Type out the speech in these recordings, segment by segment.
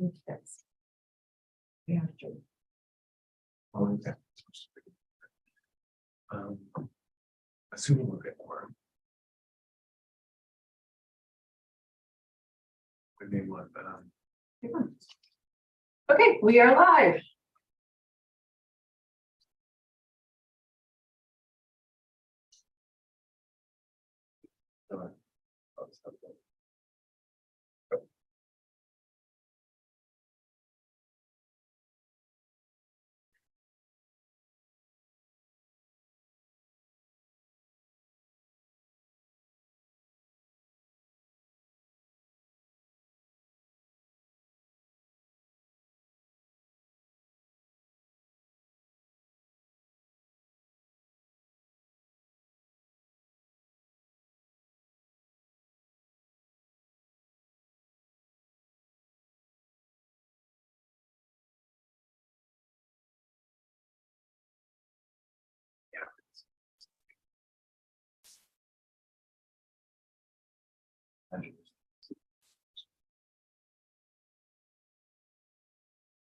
Yes. We have to. Oh, okay. Assuming we'll get quorum. We may want, Okay, we are live.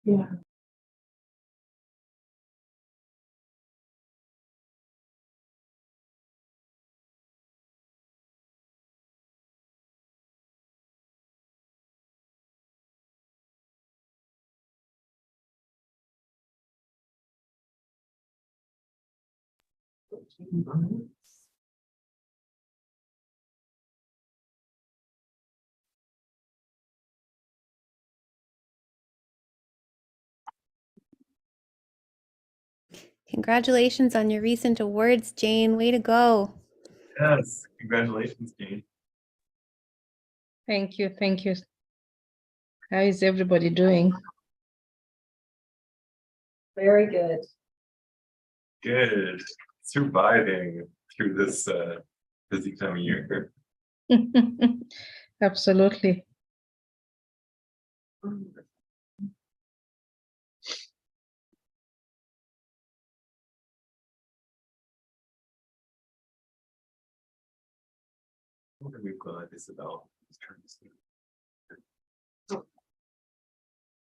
Yeah. Congratulations on your recent awards, Jane. Way to go. Yes, congratulations, Jane. Thank you. Thank you. How is everybody doing? Very good. Good. Surviving through this busy time of year. Absolutely. We've got Isabel. All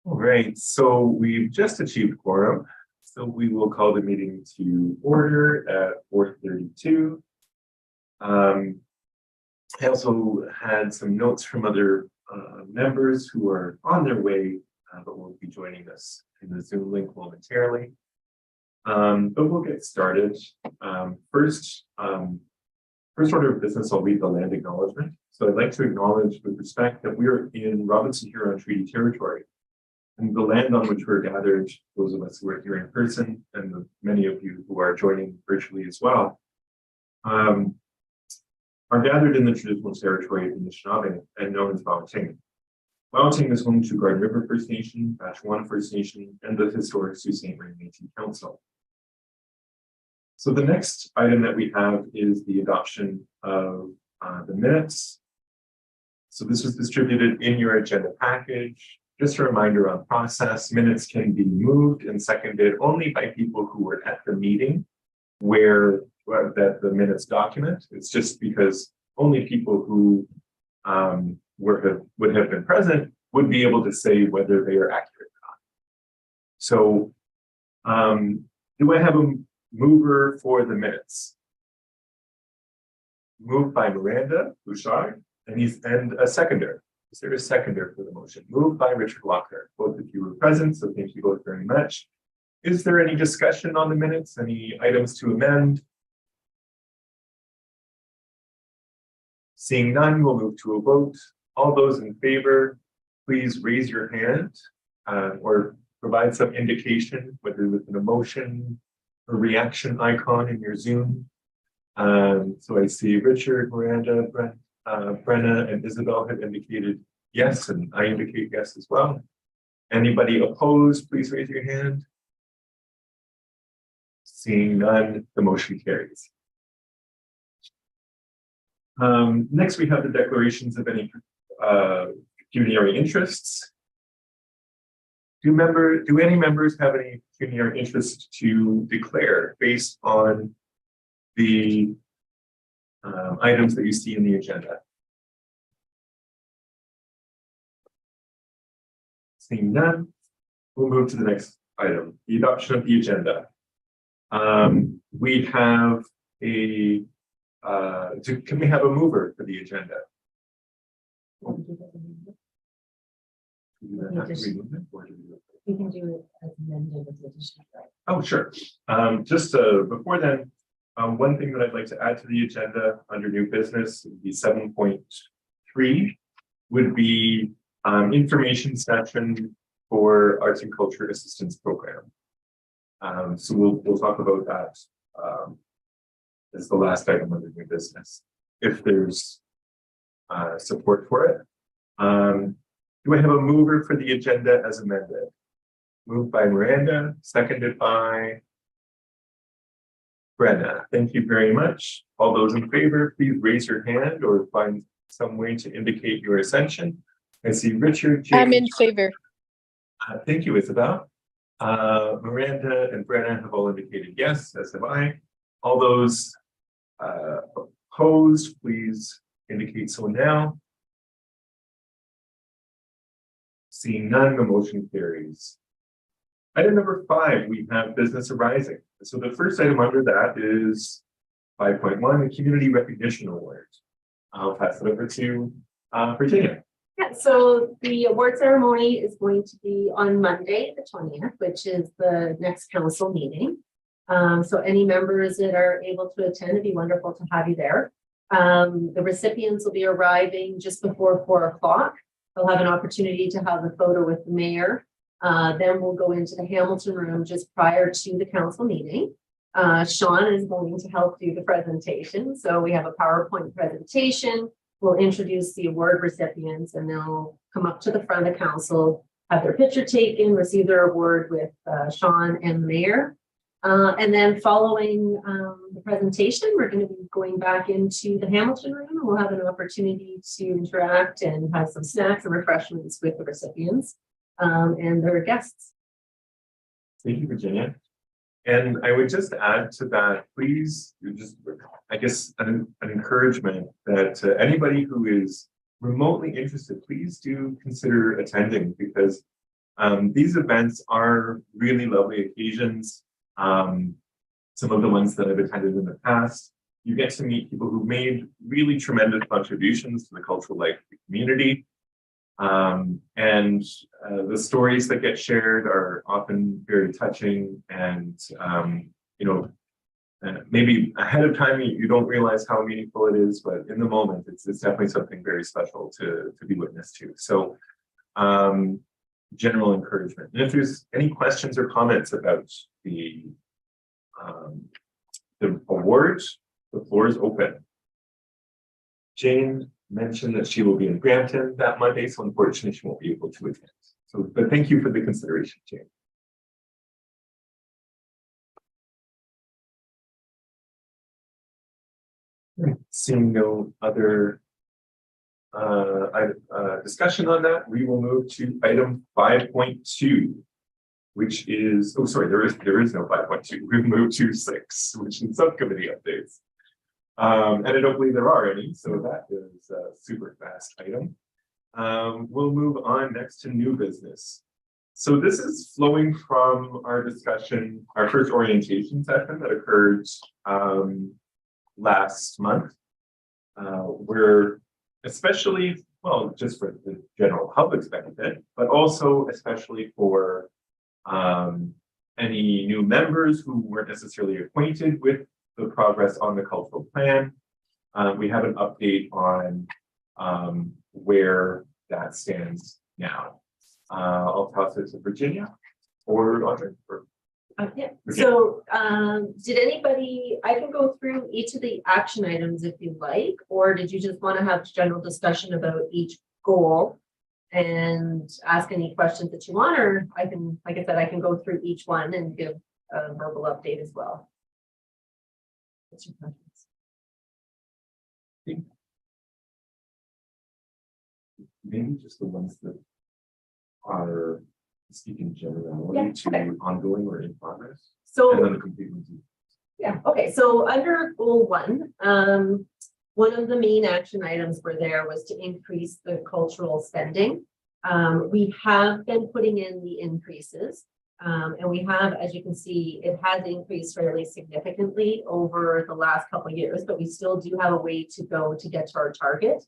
right, so we've just achieved quorum. So we will call the meeting to order at 4:32. I also had some notes from other members who are on their way, but will be joining us in the Zoom link momentarily. But we'll get started. First order of business, I'll read the land acknowledgement. So I'd like to acknowledge with respect that we are in Robinson Huron Treaty Territory. And the land on which we're gathered, those of us who are here in person, and the many of you who are joining virtually as well, are gathered in the traditional territory of the Anishinaabe and known as Wauwatoeng. Wauwatoeng is home to Garden River First Nation, Batchewan First Nation, and the historic Sault Ste. Marie Métis Council. So the next item that we have is the adoption of the minutes. So this was distributed in your agenda package. Just a reminder on process, minutes can be moved and seconded only by people who were at the meeting where that the minutes document. It's just because only people who would have been present would be able to say whether they are accurate or not. So do I have a mover for the minutes? Moved by Miranda Bouchard, and a seconder. Is there a seconder for the motion? Moved by Richard Walker. Both of you were present, so thank you both very much. Is there any discussion on the minutes? Any items to amend? Seeing none, we'll move to a vote. All those in favor, please raise your hand or provide some indication, whether with an emotion or reaction icon in your Zoom. So I see Richard, Miranda, Brenna, and Isabel have indicated yes, and I indicate yes as well. Anybody opposed, please raise your hand. Seeing none, the motion carries. Next, we have the declarations of any pecuniary interests. Do any members have any pecuniary interest to declare based on the items that you see in the agenda? Seeing none, we'll move to the next item, the adoption of the agenda. We have a, can we have a mover for the agenda? Do we have to remove it, or do we- We can do it as amended with additional. Oh, sure. Just before then, one thing that I'd like to add to the agenda under new business, would be 7.3 would be information section for Arts and Culture Assistance Program. So we'll talk about that as the last item under new business, if there's support for it. Do I have a mover for the agenda as amended? Moved by Miranda, seconded by Brenna. Thank you very much. All those in favor, please raise your hand or find some way to indicate your ascension. I see Richard. I'm James. in favor. Thank you, Isabel. Miranda and Brenna have all indicated yes, as have I. All those opposed, please indicate so now. Seeing none, the motion carries. Item number 5, we have business arising. So the first item under that is 5.1, the Community Recognition Award. I'll pass it over to Virginia. Yeah, so the award ceremony is going to be on Monday, the 20th, which is the next council meeting. So any members that are able to attend, it'd be wonderful to have you there. The recipients will be arriving just before 4 o'clock. They'll have an opportunity to have a photo with the mayor. Then we'll go into the Hamilton room just prior to the council meeting. Sean is going to help do the presentation. So we have a PowerPoint presentation. We'll introduce the award recipients and they'll come up to the front of council, have their picture taken, receive their award with Sean and the mayor. And then following the presentation, we're going to be going back into the Hamilton room and we'll have an opportunity to interact and have some snacks and refreshments with the recipients and their guests. Thank you, Virginia. And I would just add to that, please, I guess, an encouragement that anybody who is remotely interested, please do consider attending, because these events are really lovely occasions. Some of the ones that I've attended in the past, you get to meet people who've made really tremendous contributions to the cultural life of the community. And the stories that get shared are often very touching, and maybe ahead of time you don't realize how meaningful it is, but in the moment it's definitely something very special to be witness to. So general encouragement. And if there's any questions or comments about the awards, the floor is open. Jane mentioned that she will be in Brampton that Monday, so unfortunately she won't be able to attend. So, but thank you for the consideration, Jane. Seeing no other discussion on that, we will move to item 5.2, which is, oh, sorry, there is no 5.2. We've moved to 6, which is subcommittee updates. And I don't believe there are any, so that is a super fast item. We'll move on next to new business. So this is flowing from our discussion, our first orientation session that occurred last month, where especially, well, just for the general public's benefit, but also especially for any new members who weren't necessarily acquainted with the progress on the cultural plan. We have an update on where that stands now. I'll toss it to Virginia or Audrey. Yeah. Okay. So did anybody, I can go through each of the action items if you like, or did you just want to have general discussion about each goal and ask any questions that you want, or I can, like I said, I can go through each one and give a verbal update as well. What's your preference? Maybe just the ones that are speaking generally Yeah, to okay. ongoing or in progress, So and then the complete ones. yeah, okay, so under goal 1, one of the main action items were there was to increase the cultural spending. We have been putting in the increases. And we have, as you can see, it has increased fairly significantly over the last couple of years, but we still do have a way to go to get to our target.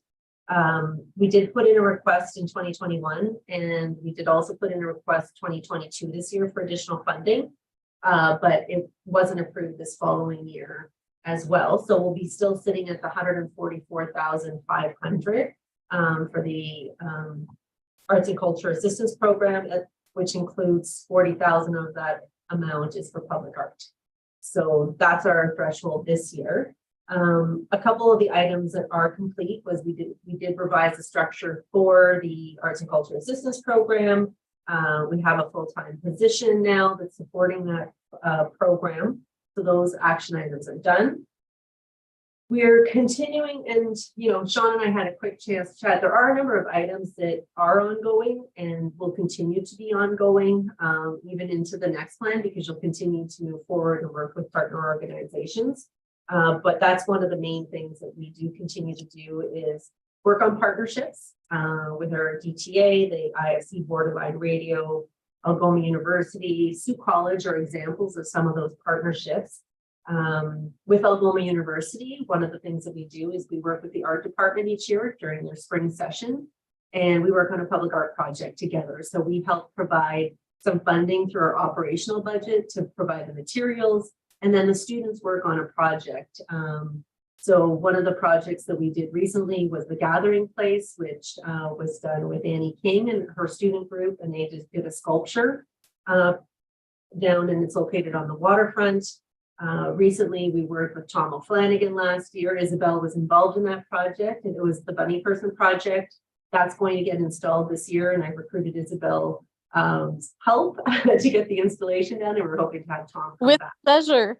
We did put in a request in 2021, and we did also put in a request 2022 this year for additional funding, but it wasn't approved this following year as well. So we'll be still sitting at the 144,500 for the Arts and Culture Assistance Program, which includes 40,000 of that amount is for public art. So that's our threshold this year. A couple of the items that are complete was we did revise the structure for the Arts and Culture Assistance Program. We have a full-time position now that's supporting that program. So those action items are done. We're continuing, and Sean and I had a quick chance to chat. There are a number of items that are ongoing and will continue to be ongoing even into the next plan, because you'll continue to move forward and work with partner organizations. But that's one of the main things that we do continue to do is work on partnerships with our DTA, the IFC Borderline Radio, Algoma University, Sioux College are examples of some of those partnerships. With Algoma University, one of the things that we do is we work with the art department each year during their spring session, and we work on a public art project together. So we help provide some funding through our operational budget to provide the materials, and then the students work on a project. So one of the projects that we did recently was the Gathering Place, which was done with Annie King and her student group, and they just did a sculpture down, and it's located on the waterfront. Recently, we worked with Tom O'Flanagan last year. Isabel was involved in that project, and it was the Bunny Person project. That's going to get installed this year, and I recruited Isabel help to get the installation done, and we're hoping to have Tom come With back. pleasure.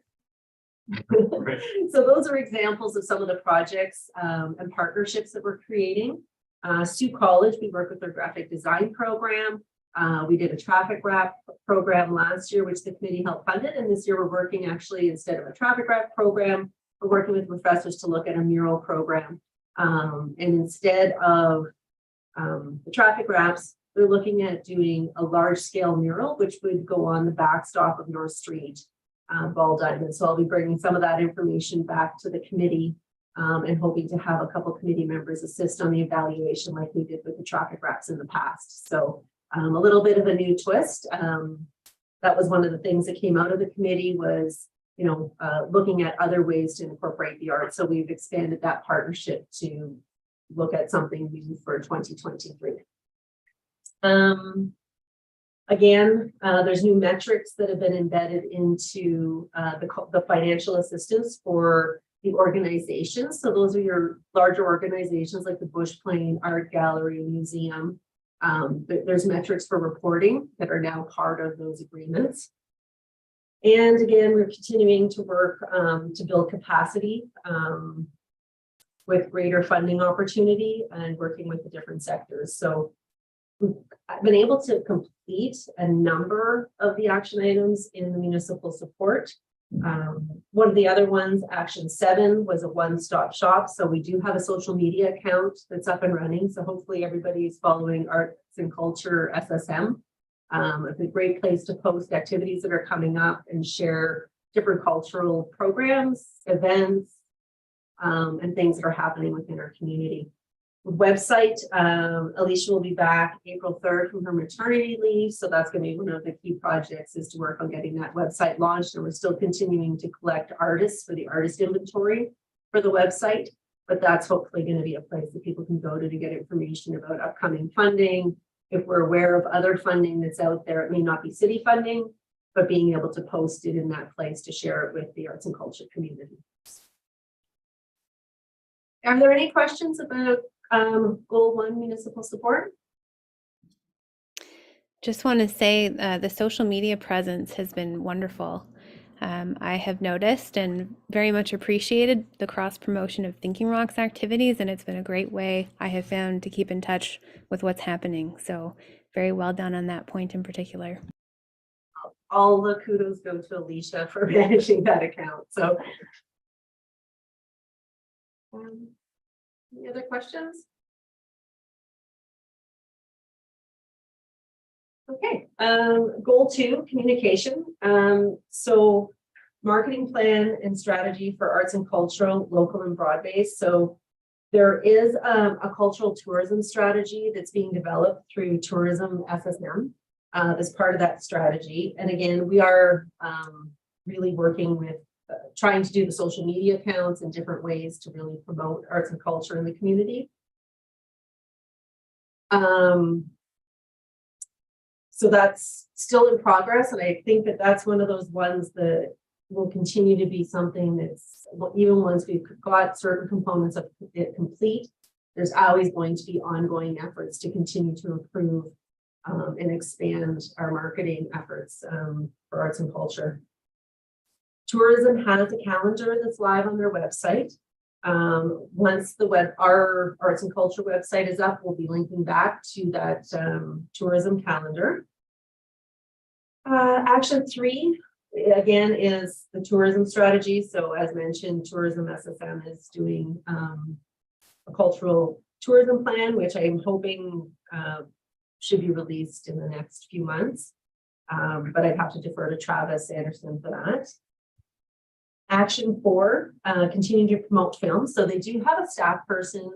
So those are examples of some of the projects and partnerships that we're creating. Sioux College, we work with their graphic design program. We did a traffic wrap program last year, which the committee helped fund it. And this year we're working actually, instead of a traffic wrap program, we're working with professors to look at a mural program. And instead of the traffic wraps, they're looking at doing a large scale mural, which would go on the backstop of North Street, Ball Diamond. So I'll be bringing some of that information back to the committee and hoping to have a couple committee members assist on the evaluation like we did with the traffic wraps in the past. So a little bit of a new twist. That was one of the things that came out of the committee was, looking at other ways to incorporate the arts. So we've expanded that partnership to look at something new for 2023. Again, there's new metrics that have been embedded into the financial assistance for the organizations. So those are your larger organizations like the Bush Plain Art Gallery Museum. There's metrics for reporting that are now part of those agreements. And again, we're continuing to work to build capacity with greater funding opportunity and working with the different sectors. So I've been able to complete a number of the action items in the municipal support. One of the other ones, Action 7, was a one-stop shop. So we do have a social media account that's up and running. So hopefully everybody is following Arts and Culture SSM. It's a great place to post activities that are coming up and share different cultural programs, events, and things that are happening within our community. Website, Alicia will be back April 3rd from her maternity leave. So that's going to be one of the key projects, is to work on getting that website launched. And we're still continuing to collect artists for the artist inventory for the website. But that's hopefully going to be a place that people can go to get information about upcoming funding. If we're aware of other funding that's out there, it may not be city funding, but being able to post it in that place to share it with the arts and culture community. Are there any questions about Goal 1 municipal support? Just want to say the social media presence has been wonderful. I have noticed and very much appreciated the cross promotion of Thinking Rocks activities, and it's been a great way I have found to keep in touch with what's happening. So very well done on that point in particular. All the kudos go to Alicia for managing that account. So any other questions? Okay, goal 2, communication. So marketing plan and strategy for arts and cultural, local and broad-based. So there is a cultural tourism strategy that's being developed through Tourism SSM as part of that strategy. And again, we are really working with trying to do the social media accounts and different ways to really promote arts and culture in the community. So that's still in progress, and I think that that's one of those ones that will continue to be something that's, even once we've got certain components of it complete, there's always going to be ongoing efforts to continue to improve and expand our marketing efforts for arts and culture. Tourism has a calendar that's live on their website. Once our arts and culture website is up, we'll be linking back to that tourism calendar. Action 3, again, is the tourism strategy. So as mentioned, Tourism SSM is doing a cultural tourism plan, which I'm hoping should be released in the next few months. But I'd have to defer to Travis Anderson for that. Action 4, continue to promote film. So they do have a staff person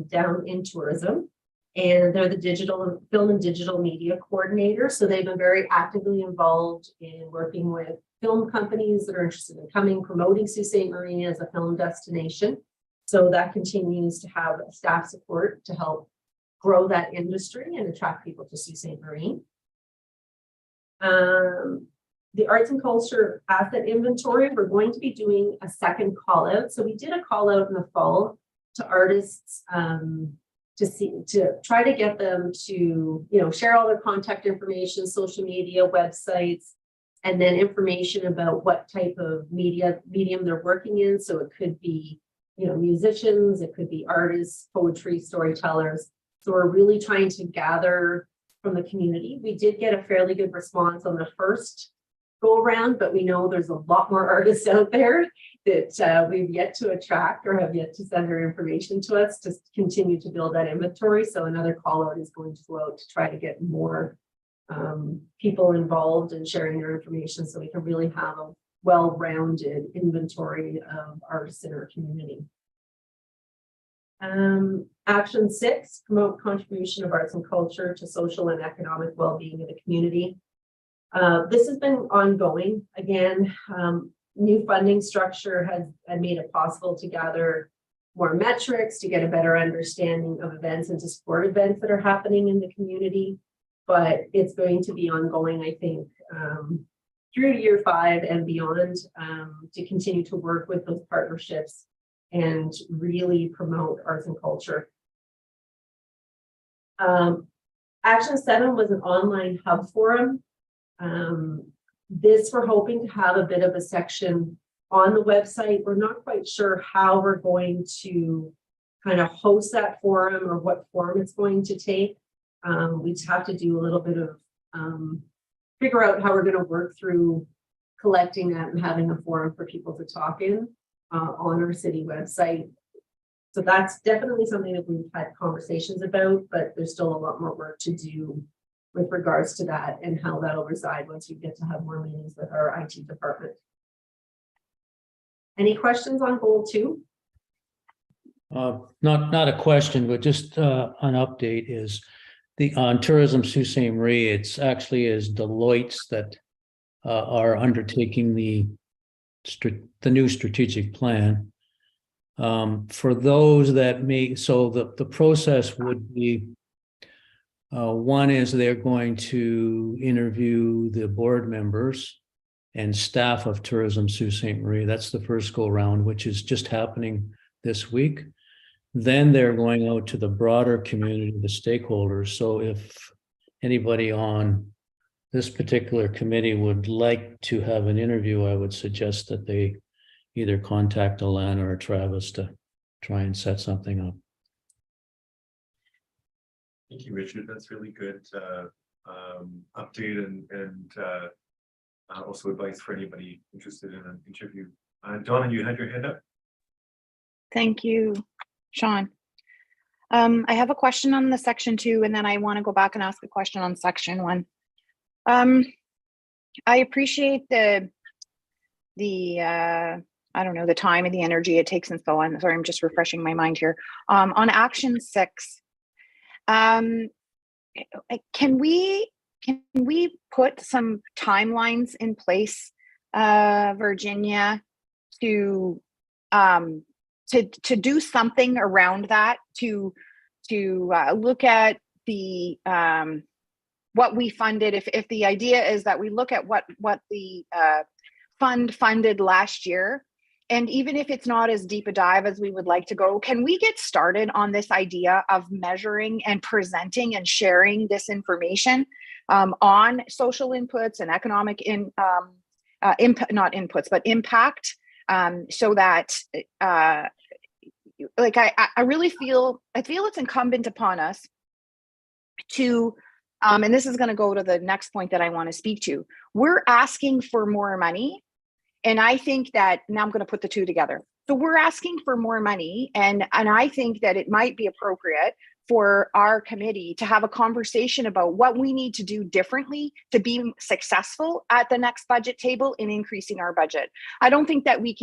down in tourism, and they're the film and digital media coordinator. So they've been very actively involved in working with film companies that are interested in promoting Sault Ste. Marie as a film destination. So that continues to have staff support to help grow that industry and attract people to Sault Ste. Marie. The arts and culture asset inventory, we're going to be doing a second call out. So we did a call out in the fall to artists to try to get them to, share all their contact information, social media, websites, and then information about what type of medium they're working in. So it could be, musicians, it could be artists, poetry, storytellers. So we're really trying to gather from the community. We did get a fairly good response on the first go around, but we know there's a lot more artists out there that we've yet to attract or have yet to send their information to us to continue to build that inventory. So another call out is going to go out to try to get more people involved in sharing their information so we can really have a well-rounded inventory of artists in our community. Action 6, promote contribution of arts and culture to social and economic well-being of the community. This has been ongoing. Again, new funding structure has made it possible to gather more metrics, to get a better understanding of events and to support events that are happening in the community. But it's going to be ongoing, I think, through year 5 and beyond, to continue to work with those partnerships and really promote arts and culture. Action 7 was an online hub forum. This we're hoping to have a bit of a section on the website. We're not quite sure how we're going to kind of host that forum or what form it's going to take. We just have to do a little bit of figure out how we're going to work through collecting that and having a forum for people to talk in on our city website. So that's definitely something that we've had conversations about, but there's still a lot more work to do with regards to that and how that'll reside once we get to have more meetings with our IT department. Any questions on goal 2? Not a question, but just an update is on Tourism Sault Ste. Marie. It's actually is Deloitte's that are undertaking the new strategic plan. For those that the process would be, one is they're going to interview the board members and staff of Tourism Sault Ste. Marie. That's the first go round, which is just happening this week. Then they're going out to the broader community, the stakeholders. So if anybody on this particular committee would like to have an interview, I would suggest that they either contact Alana or Travis to try and set something up. Thank you, Richard. That's really good update and also advice for anybody interested in an interview. Donna, you had your hand up. Thank you, Sean. I have a question on the section 2, and then I want to go back and ask a question on section 1. I appreciate the I don't know, the time and the energy it takes and so on. Sorry, I'm just refreshing my mind here. On action 6, can we put some timelines in place, Virginia, to do something around that, to look at the what we funded. If the idea is that we look at what the fund funded last year, and even if it's not as deep a dive as we would like to go, can we get started on this idea of measuring and presenting and sharing this information on social inputs and economic not inputs, but impact, so that like I really feel it's incumbent upon us to and this is going to go to the next point that I want to speak to. We're asking for more money. And I think that now I'm going to put the two together. So we're asking for more money. And I think that it might be appropriate for our committee to have a conversation about what we need to do differently to be successful at the next budget table in increasing our budget. I don't think that we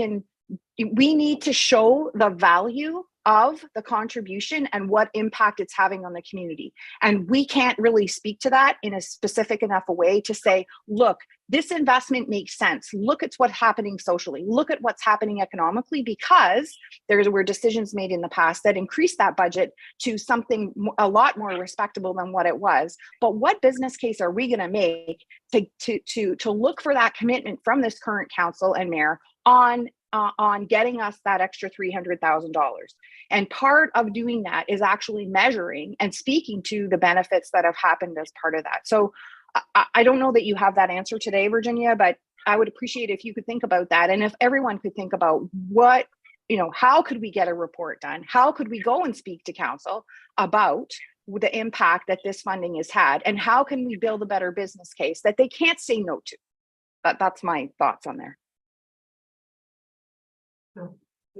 need to show the value of the contribution and what impact it's having on the community. And we can't really speak to that in a specific enough a way to say, look, this investment makes sense. Look at what's happening socially. Look at what's happening economically, because there were decisions made in the past that increased that budget to something a lot more respectable than what it was. But what business case are we going to make to look for that commitment from this current council and mayor on getting us that extra $300,000? And part of doing that is actually measuring and speaking to the benefits that have happened as part of that. So I don't know that you have that answer today, Virginia, but I would appreciate if you could think about that. And if everyone could think about what, how could we get a report done? How could we go and speak to council about the impact that this funding has had? And how can we build a better business case that they can't say no to? That's my thoughts on there.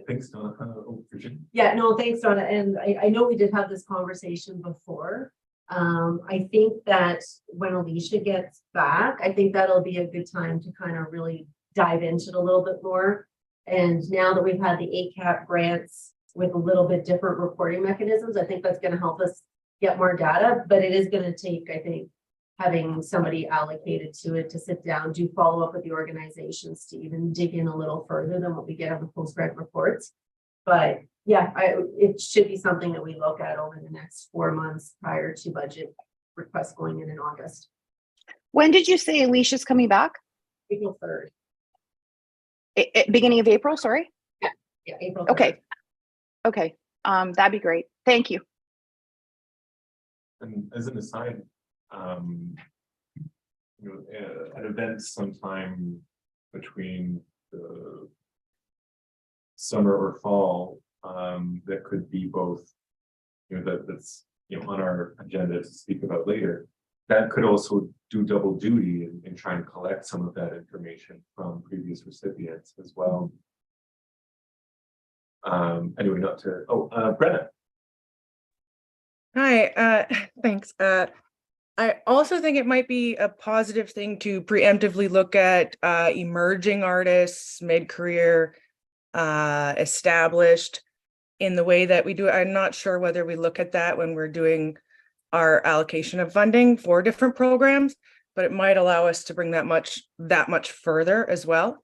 Thanks, Donna. Virginia. Yeah, no, thanks, Donna. And I know we did have this conversation before. I think that when Alicia gets back, I think that'll be a good time to kind of really dive into it a little bit more. And now that we've had the ACAP grants with a little bit different reporting mechanisms, I think that's going to help us get more data, but it is going to take, I think, having somebody allocated to it to sit down, do follow up with the organizations to even dig in a little further than what we get on the post-grad reports. But yeah, it should be something that we look at over the next 4 months prior to budget requests going in August. When did you say Alicia's coming back? April 3rd. Beginning of April, sorry? Yeah, April 3rd. Okay. That'd be great. Thank you. And as an aside, at events sometime between the summer or fall, that could be both, that's on our agenda to speak about later. That could also do double duty and try and collect some of that information from previous recipients as well. Anyway, not to Brenna. Hi, thanks. I also think it might be a positive thing to preemptively look at emerging artists, mid-career, established, in the way that we do. I'm not sure whether we look at that when we're doing our allocation of funding for different programs, but it might allow us to bring that much further as well.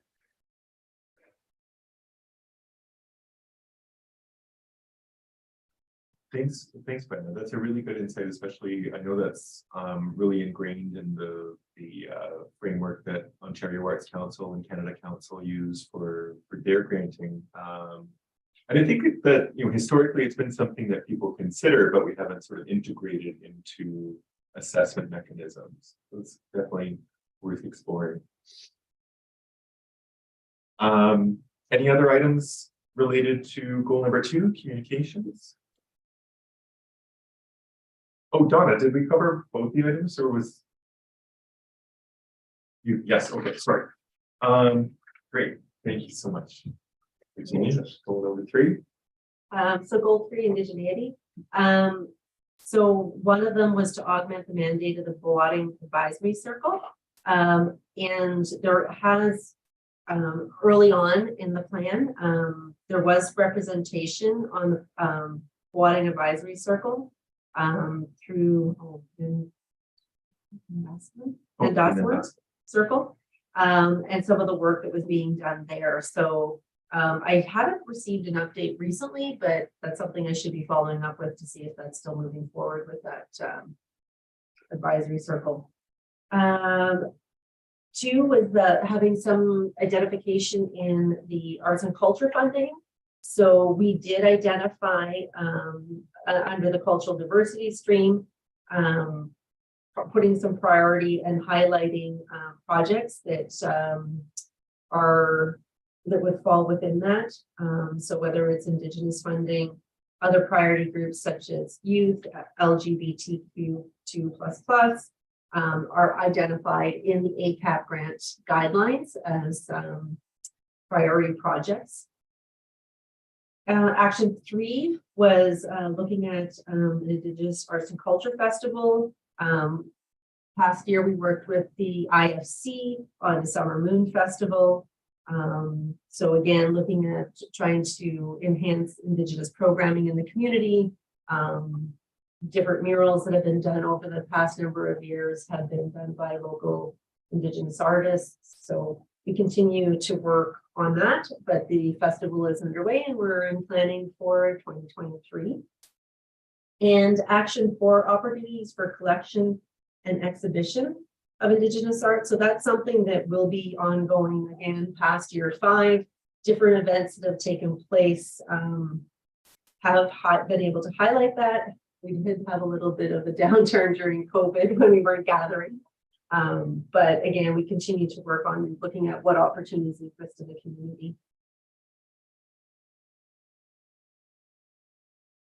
Thanks, Brenda. That's a really good insight, especially I know that's really ingrained in the framework that Ontario Arts Council and Canada Council use for their granting. And I think that historically it's been something that people consider, but we haven't sort of integrated into assessment mechanisms. So it's definitely worth exploring. Any other items related to goal number 2, communications? Oh, Donna, did we cover both the items, or was you? Yes. Okay. Sorry. Great. Thank you so much. Goal number 3. So goal 3, indigeneity. So one of them was to augment the mandate of the Boating Advisory Circle. And there has, early on in the plan, there was representation on the Boating Advisory Circle through investment circle, and some of the work that was being done there. So I haven't received an update recently, but that's something I should be following up with to see if that's still moving forward with that advisory circle. Two was having some identification in the arts and culture funding. So we did identify under the cultural diversity stream, putting some priority and highlighting projects that that would fall within that. So whether it's Indigenous funding, other priority groups such as youth, LGBTQ2++, are identified in the ACAP grant guidelines as priority projects. Action 3 was looking at the Indigenous Arts and Culture Festival. Past year, we worked with the IFC on the Summer Moon Festival. So again, looking at trying to enhance Indigenous programming in the community. Different murals that have been done over the past number of years have been done by local Indigenous artists. So we continue to work on that, but the festival is underway and we're in planning for 2023. And Action 4, opportunities for collection and exhibition of Indigenous art. So that's something that will be ongoing again past year 5. Different events that have taken place have been able to highlight that. We did have a little bit of a downturn during COVID when we were gathering. But again, we continue to work on looking at what opportunities exist in the community.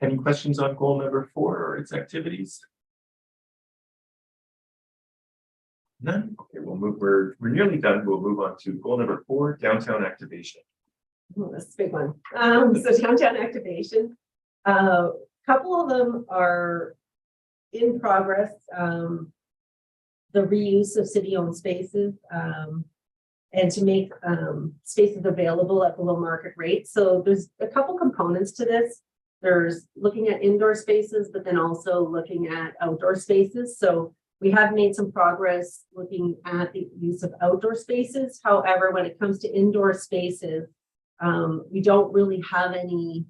Any questions on goal number 4 or its activities? None? Okay, we'll move. We're nearly done. We'll move on to goal number 4, downtown activation. Oh, that's a big one. So downtown activation. Couple of them are in progress. The reuse of city-owned spaces and to make spaces available at below market rates. So there's a couple components to this. There's looking at indoor spaces, but then also looking at outdoor spaces. So we have made some progress looking at the use of outdoor spaces. However, when it comes to indoor spaces, we don't really have any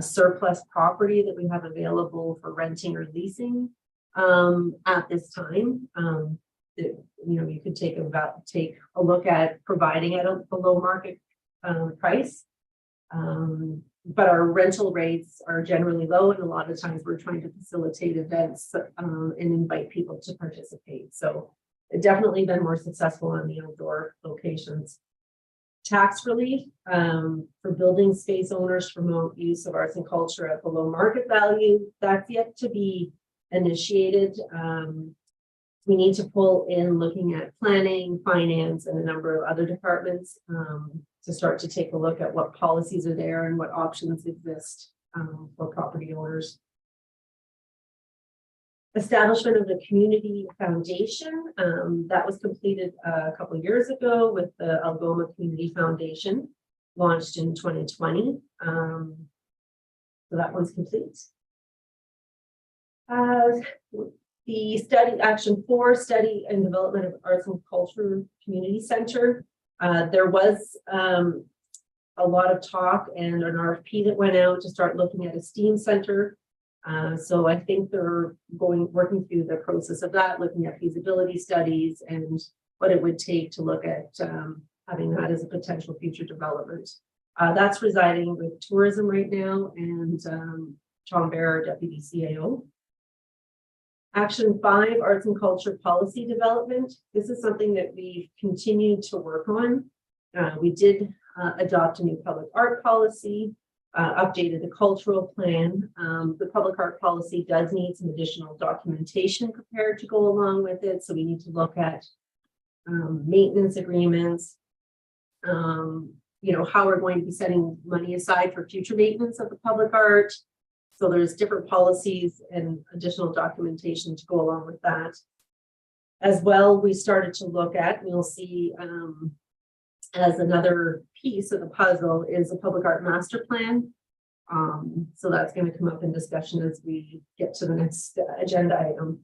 surplus property that we have available for renting or leasing at this time. You could take a look at providing at a below market price. But our rental rates are generally low, and a lot of times we're trying to facilitate events and invite people to participate. So it's definitely been more successful on the outdoor locations. Tax relief for building space owners to promote use of arts and culture at below market value. That's yet to be initiated. We need to pull in looking at planning, finance, and a number of other departments to start to take a look at what policies are there and what options exist for property owners. Establishment of the community foundation that was completed a couple of years ago with the Algoma Community Foundation, launched in 2020. So that one's complete. The study Action 4, study and development of arts and culture community center. There was a lot of talk and an RFP that went out to start looking at a STEAM center. So I think they're working through the process of that, looking at feasibility studies and what it would take to look at having that as a potential future development. That's residing with tourism right now, and Tom Bear, Deputy CAO. Action 5, arts and culture policy development. This is something that we've continued to work on. We did adopt a new public art policy, updated the cultural plan. The public art policy does need some additional documentation prepared to go along with it. So we need to look at maintenance agreements, how we're going to be setting money aside for future maintenance of the public art, So there's different policies and additional documentation to go along with that. As well, we started to look at, and you'll see as another piece of the puzzle is a public art master plan. So that's going to come up in discussion as we get to the next agenda item.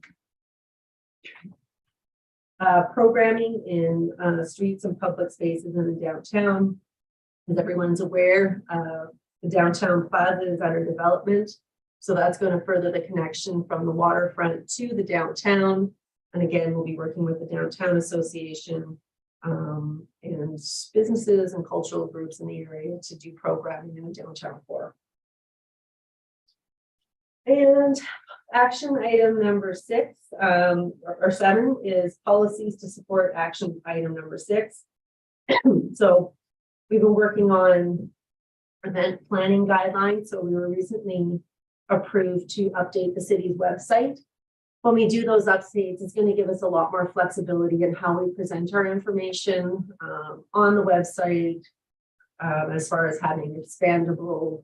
Programming in streets and public spaces in the downtown. As everyone's aware, the downtown plaza is under development. So that's going to further the connection from the waterfront to the downtown. And again, we'll be working with the Downtown Association and businesses and cultural groups in the area to do programming in the downtown core. And action item number 6 or 7 is policies to support action item number 6. So we've been working on event planning guidelines. So we were recently approved to update the city's website. When we do those updates, it's going to give us a lot more flexibility in how we present our information on the website, as far as having expandable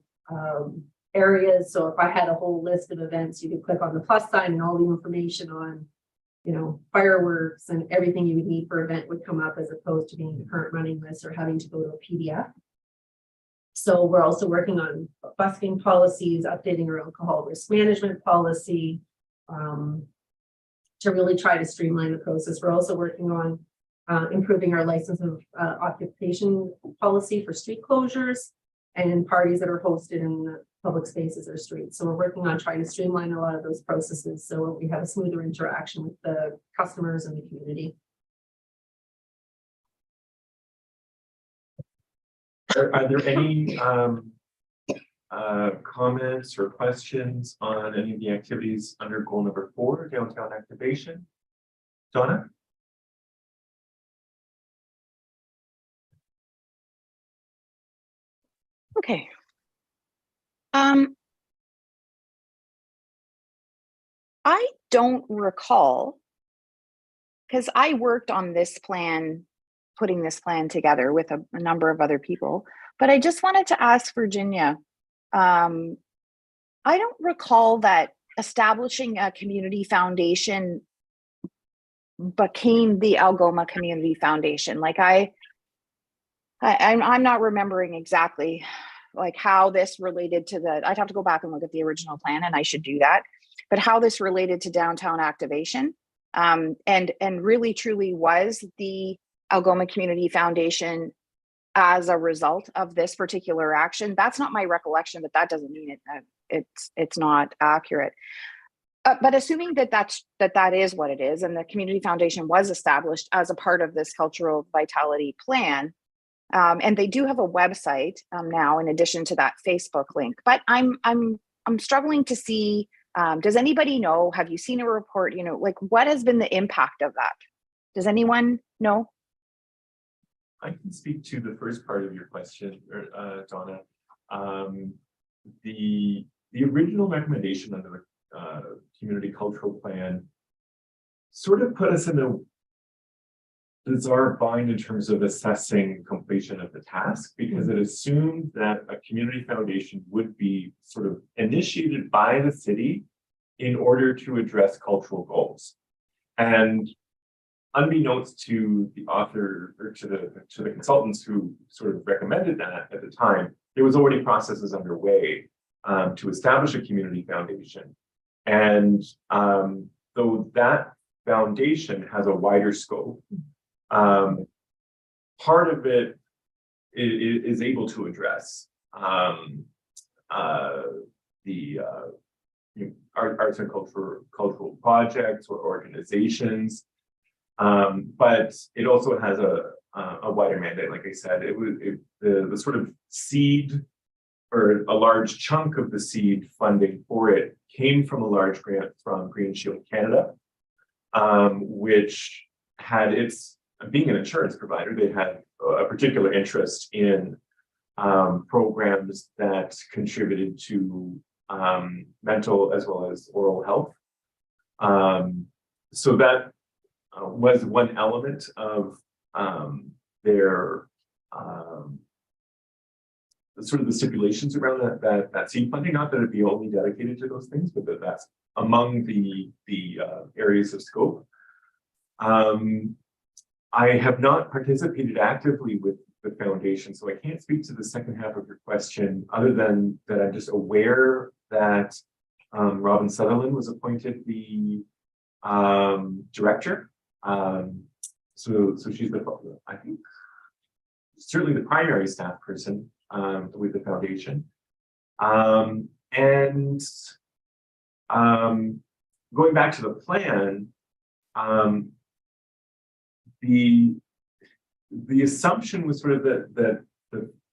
areas. So if I had a whole list of events, you could click on the plus sign and all the information on, you know, fireworks and everything you would need for event would come up, as opposed to being the current running list or having to go to a PDF. So we're also working on busking policies, updating our alcohol risk management policy, to really try to streamline the process. We're also working on improving our license of occupation policy for street closures and parties that are hosted in the public spaces or streets. So we're working on trying to streamline a lot of those processes so we have a smoother interaction with the customers and the community. Are there any comments or questions on any of the activities under goal number 4, downtown activation? Donna? Okay. I don't recall, because I worked on this plan, putting this plan together with a number of other people, but I just wanted to ask Virginia, I don't recall that establishing a community foundation became the Algoma Community Foundation. Like I'm not remembering exactly like how this related to the, I'd have to go back and look at the original plan, and I should do that, but how this related to downtown activation, and really truly was the Algoma Community Foundation as a result of this particular action. That's not my recollection, but that doesn't mean it's not accurate. But assuming that is what it is, and the Community Foundation was established as a part of this cultural vitality plan, and they do have a website now in addition to that Facebook link. But I'm struggling to see. Does anybody know? Have you seen a report? You know, like what has been the impact of that? Does anyone know? I can speak to the first part of your question, Donna. The original recommendation under the community cultural plan sort of put us in a bizarre bind in terms of assessing completion of the task, because it assumed that a community foundation would be sort of initiated by the city in order to address cultural goals. And unbeknownst to the author or to the consultants who sort of recommended that at the time, there was already processes underway to establish a community foundation. And though that foundation has a wider scope, part of it is able to address the arts and cultural projects or organizations. But it also has a wider mandate. Like I said, the sort of seed, or a large chunk of the seed funding for it came from a large grant from Green Shield Canada, which had its, being an insurance provider, they had a particular interest in programs that contributed to mental as well as oral health. So that was one element of their sort of the stipulations around that seed funding, not that it'd be only dedicated to those things, but that's among the areas of scope. I have not participated actively with the foundation, so I can't speak to the second half of your question, other than that I'm just aware that Robin Sutherland was appointed the director. So she's I think certainly the primary staff person with the foundation. And going back to the plan, the assumption was sort of that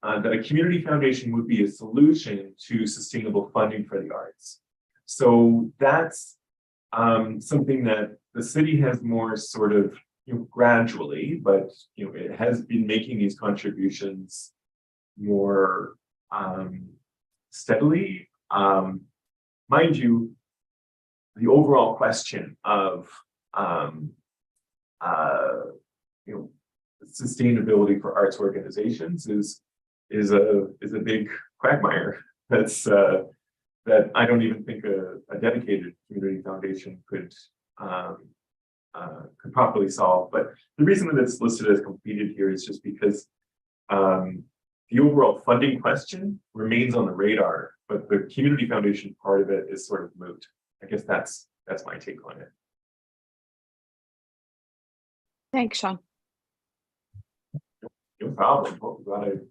a community foundation would be a solution to sustainable funding for the arts. So that's something that the city has more sort of, gradually, but it has been making these contributions more steadily. Mind you, the overall question of sustainability for arts organizations is a big quagmire that I don't even think a dedicated community foundation could properly solve. But the reason that it's listed as completed here is just because the overall funding question remains on the radar, but the community foundation part of it is sort of moot. I guess that's my take on it. Thanks, Sean. No problem. Well, glad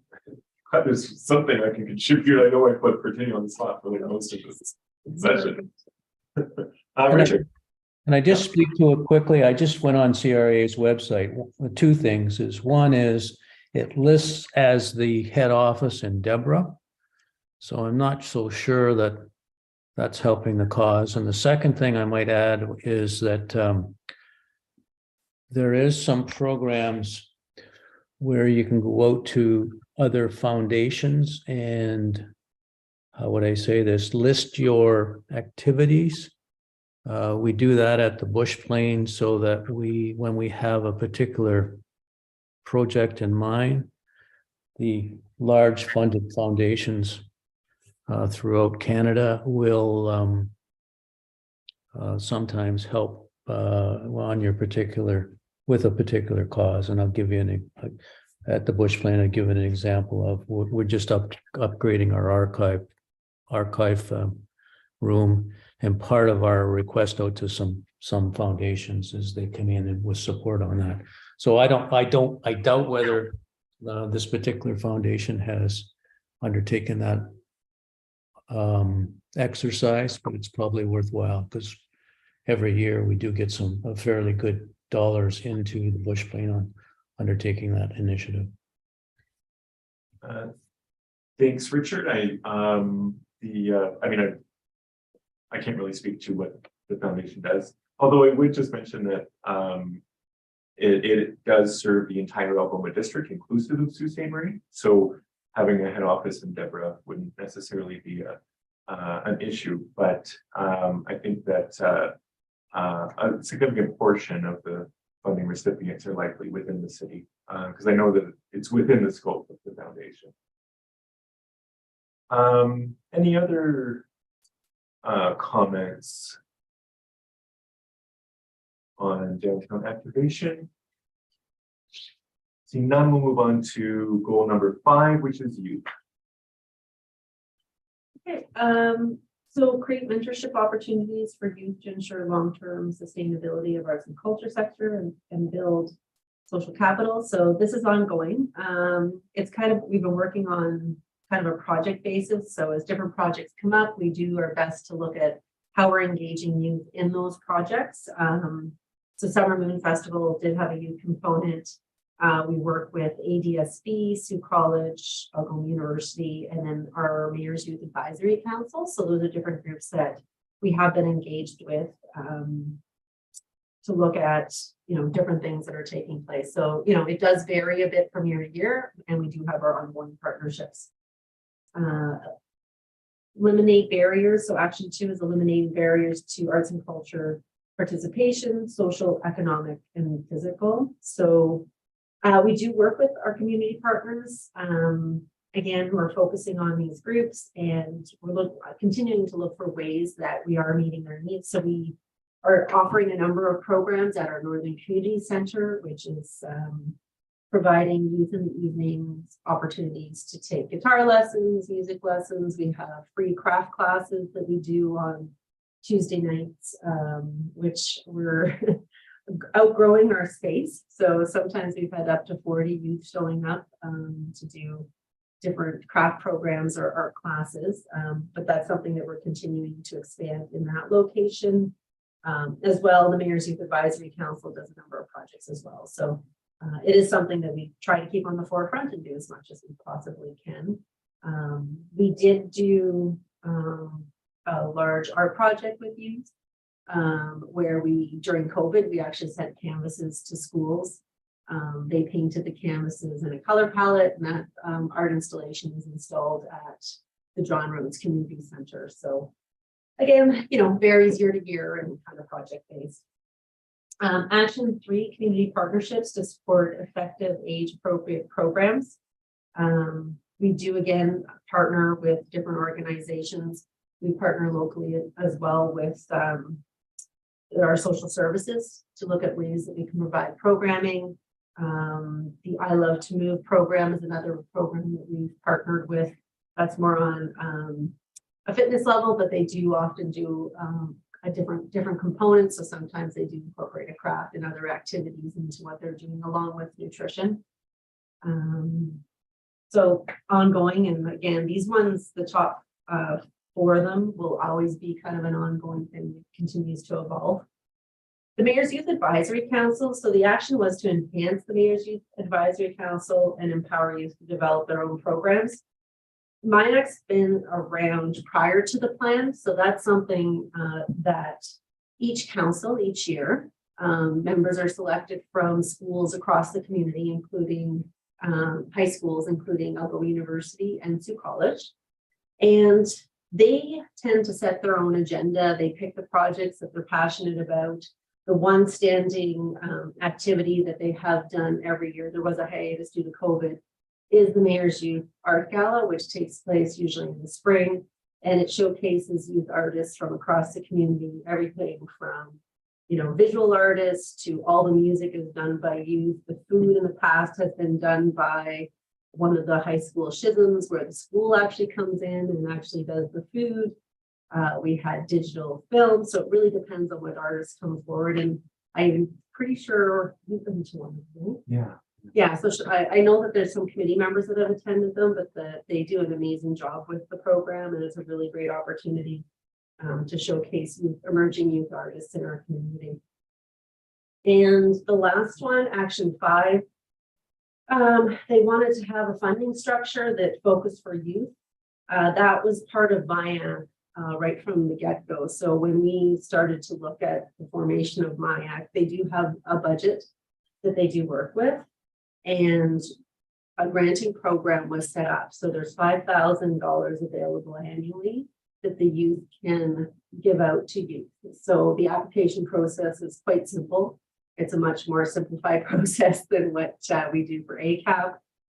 there's something I can contribute. I know I put Brittany on the spot for most of this session. Richard. Can I just speak to it quickly? I just went on CRA's website. Two things is, one is it lists as the head office in Deborah. So I'm not so sure that that's helping the cause. And the second thing I might add is that there is some programs where you can go out to other foundations and how would I say this, list your activities. We do that at the Bush Plain so that when we have a particular project in mind, the large funded foundations throughout Canada will sometimes help on your with a particular cause. And I'll give you at the Bush Plain, I'll give an example of, we're just upgrading our archive room. And part of our request out to some foundations is they come in and with support on that. So I doubt whether this particular foundation has undertaken that exercise, but it's probably worthwhile because every year we do get some fairly good dollars into the Bush Plain on undertaking that initiative. Thanks, Richard. I can't really speak to what the foundation does, although I would just mention that it does serve the entire Algoma district, inclusive of Sault Ste. Marie. So having a head office in Deborah wouldn't necessarily be an issue, but I think that a significant portion of the funding recipients are likely within the city, because I know that it's within the scope of the foundation. Any other comments on downtown activation? Seeing none, we'll move on to goal number 5, which is youth. Okay, so create mentorship opportunities for youth to ensure long-term sustainability of arts and culture sector and build social capital. So this is ongoing. It's we've been working on kind of a project basis. So as different projects come up, we do our best to look at how we're engaging youth in those projects. So Summer Moon Festival did have a youth component. We work with ADSB, Sioux College, Algoma University, and then our Mayor's Youth Advisory Council. So those are different groups that we have been engaged with to look at, different things that are taking place. So, it does vary a bit from year to year, and we do have our ongoing partnerships. Eliminate barriers. So action 2 is eliminating barriers to arts and culture participation, social, economic, and physical. So we do work with our community partners, and again, we're focusing on these groups and we're continuing to look for ways that we are meeting their needs. So we are offering a number of programs at our Northern Community Center, which is providing youth in the evenings opportunities to take guitar lessons, music lessons. We have free craft classes that we do on Tuesday nights, which we're outgrowing our space. So sometimes we've had up to 40 youth showing up to do different craft programs or art classes. But that's something that we're continuing to expand in that location. As well, the Mayor's Youth Advisory Council does a number of projects as well. So it is something that we try to keep on the forefront and do as much as we possibly can. We did do a large art project with youth where during COVID, we actually sent canvases to schools. They painted the canvases in a color palette, and that art installation is installed at the John Rhodes Community Center. So again, varies year to year and kind of project based. Action 3, community partnerships to support effective age appropriate programs. We do again partner with different organizations. We partner locally as well with our social services to look at ways that we can provide programming. The I Love to Move program is another program that we've partnered with. That's more on a fitness level, but they do often do a different components. So sometimes they do incorporate a craft and other activities into what they're doing along with nutrition. So ongoing, and again, these ones, the top 4 of them will always be kind of an ongoing thing that continues to evolve. The Mayor's Youth Advisory Council. So the action was to enhance the Mayor's Youth Advisory Council and empower youth to develop their own programs. MIAC's been around prior to the plan, so that's something that each council, each year, members are selected from schools across the community, including high schools, including Algo University and Sioux College. And they tend to set their own agenda. They pick the projects that they're passionate about. The one standing activity that they have done every year, there was a hiatus due to COVID, is the Mayor's Youth Art Gala, which takes place usually in the spring. And it showcases youth artists from across the community, everything from, visual artists to all the music is done by youth. The food in the past has been done by one of the high school schisms where the school actually comes in and actually does the food. We had digital film, so it really depends on what artists come forward. And I'm pretty sure you've been to one of them. Yeah, so I know that there's some committee members that have attended them, but they do an amazing job with the program, and it's a really great opportunity to showcase emerging youth artists in our community. And the last one, Action 5, they wanted to have a funding structure that focused for youth. That was part of MIAC right from the get-go. So when we started to look at the formation of MIAC, they do have a budget that they do work with. And a granting program was set up. So there's $5,000 available annually that the youth can give out to youth. So the application process is quite simple. It's a much more simplified process than what we do for ACAP.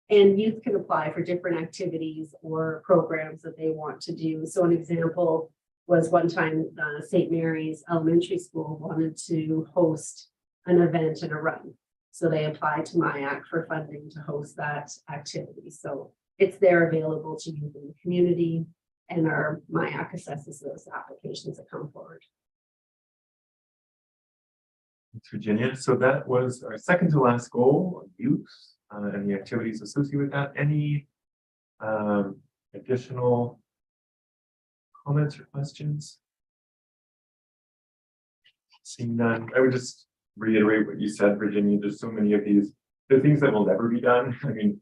And youth can apply for different activities or programs that they want to do. So an example was one time St. Mary's Elementary School wanted to host an event and a run. So they applied to MIAC for funding to host that activity. So it's there available to youth in the community, and our MIAC assesses those applications that come forward. Thanks, Virginia. So that was our second to last goal, youth, and the activities associated with that. Any additional comments or questions? Seeing none, I would just reiterate what you said, Virginia. There's so many of these, the things that will never be done. I mean,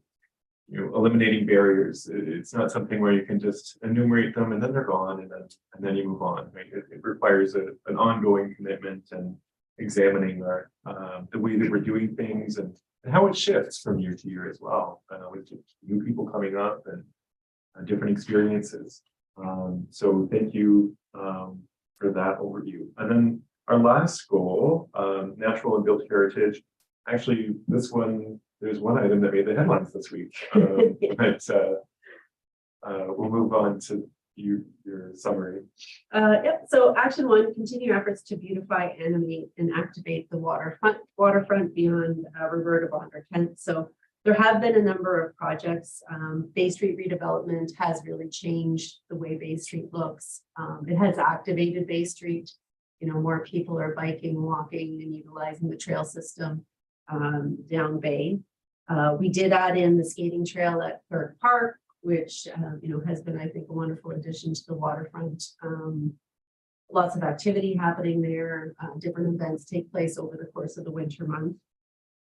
eliminating barriers. It's not something where you can just enumerate them and then they're gone and then you move on. Right? It requires an ongoing commitment and examining our the way that we're doing things and how it shifts from year to year as well, with new people coming up and different experiences. So thank you for that overview. And then our last goal, natural and built heritage. Actually, this one, there's one item that made the headlines this week. But We'll move on to your summary. Yep, so action one, continue efforts to beautify, animate, and activate the waterfront beyond Roberta Bonder Kent. So there have been a number of projects. Bay Street redevelopment has really changed the way Bay Street looks. It has activated Bay Street. You know, more people are biking, walking, and utilizing the trail system down Bay. We did add in the skating trail at Clark Park, which you know, has been, I think, a wonderful addition to the waterfront. Lots of activity happening there. Different events take place over the course of the winter month.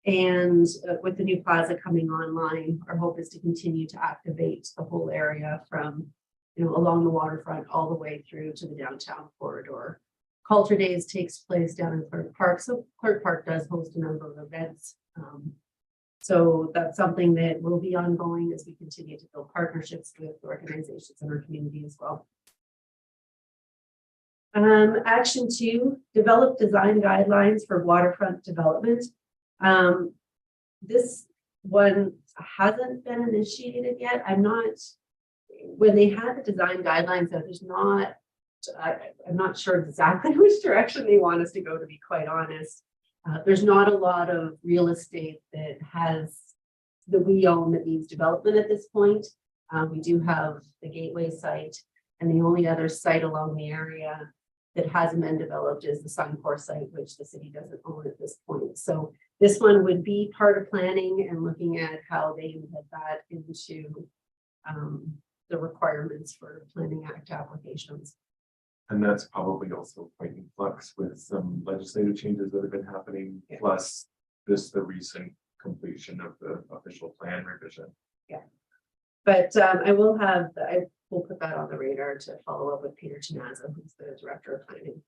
And with the new plaza coming online, our hope is to continue to activate the whole area from, you know, along the waterfront all the way through to the downtown corridor. Culture Days takes place down in Clark Park. So Clark Park does host a number of events. So that's something that will be ongoing as we continue to build partnerships with organizations in our community as well. Action 2, develop design guidelines for waterfront development. This one hasn't been initiated yet. When they had the design guidelines, I'm not sure exactly which direction they want us to go, to be quite honest. There's not a lot of real estate that we own that needs development at this point. We do have the Gateway site, and the only other site along the area that hasn't been developed is the Suncor site, which the city doesn't own at this point. So this one would be part of planning and looking at how they embed that into the requirements for Planning Act applications. And that's probably also quite in flux with some legislative changes that have been happening, plus the recent completion of the official plan revision. Yeah. But I will put that on the radar to follow up with Peter Chinaza, who's the director of planning.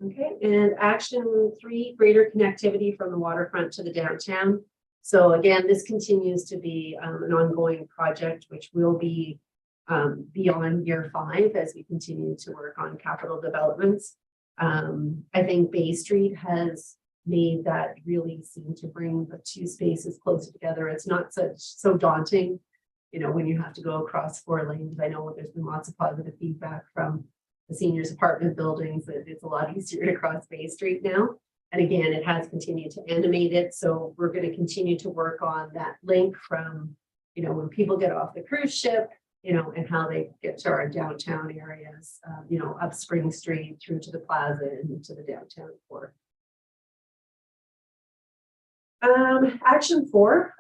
Okay, and action 3, greater connectivity from the waterfront to the downtown. So again, this continues to be an ongoing project, which will be beyond year 5 as we continue to work on capital developments. I think Bay Street has made that really seem to bring the two spaces closer together. It's not so daunting, you know, when you have to go across 4 lanes. I know there's been lots of positive feedback from the seniors apartment buildings that it's a lot easier to cross Bay Street now. And again, it has continued to animate it. So we're going to continue to work on that link from, you know, when people get off the cruise ship, you know, and how they get to our downtown areas, you know, up Spring Street through to the plaza and to the downtown core. Action 4,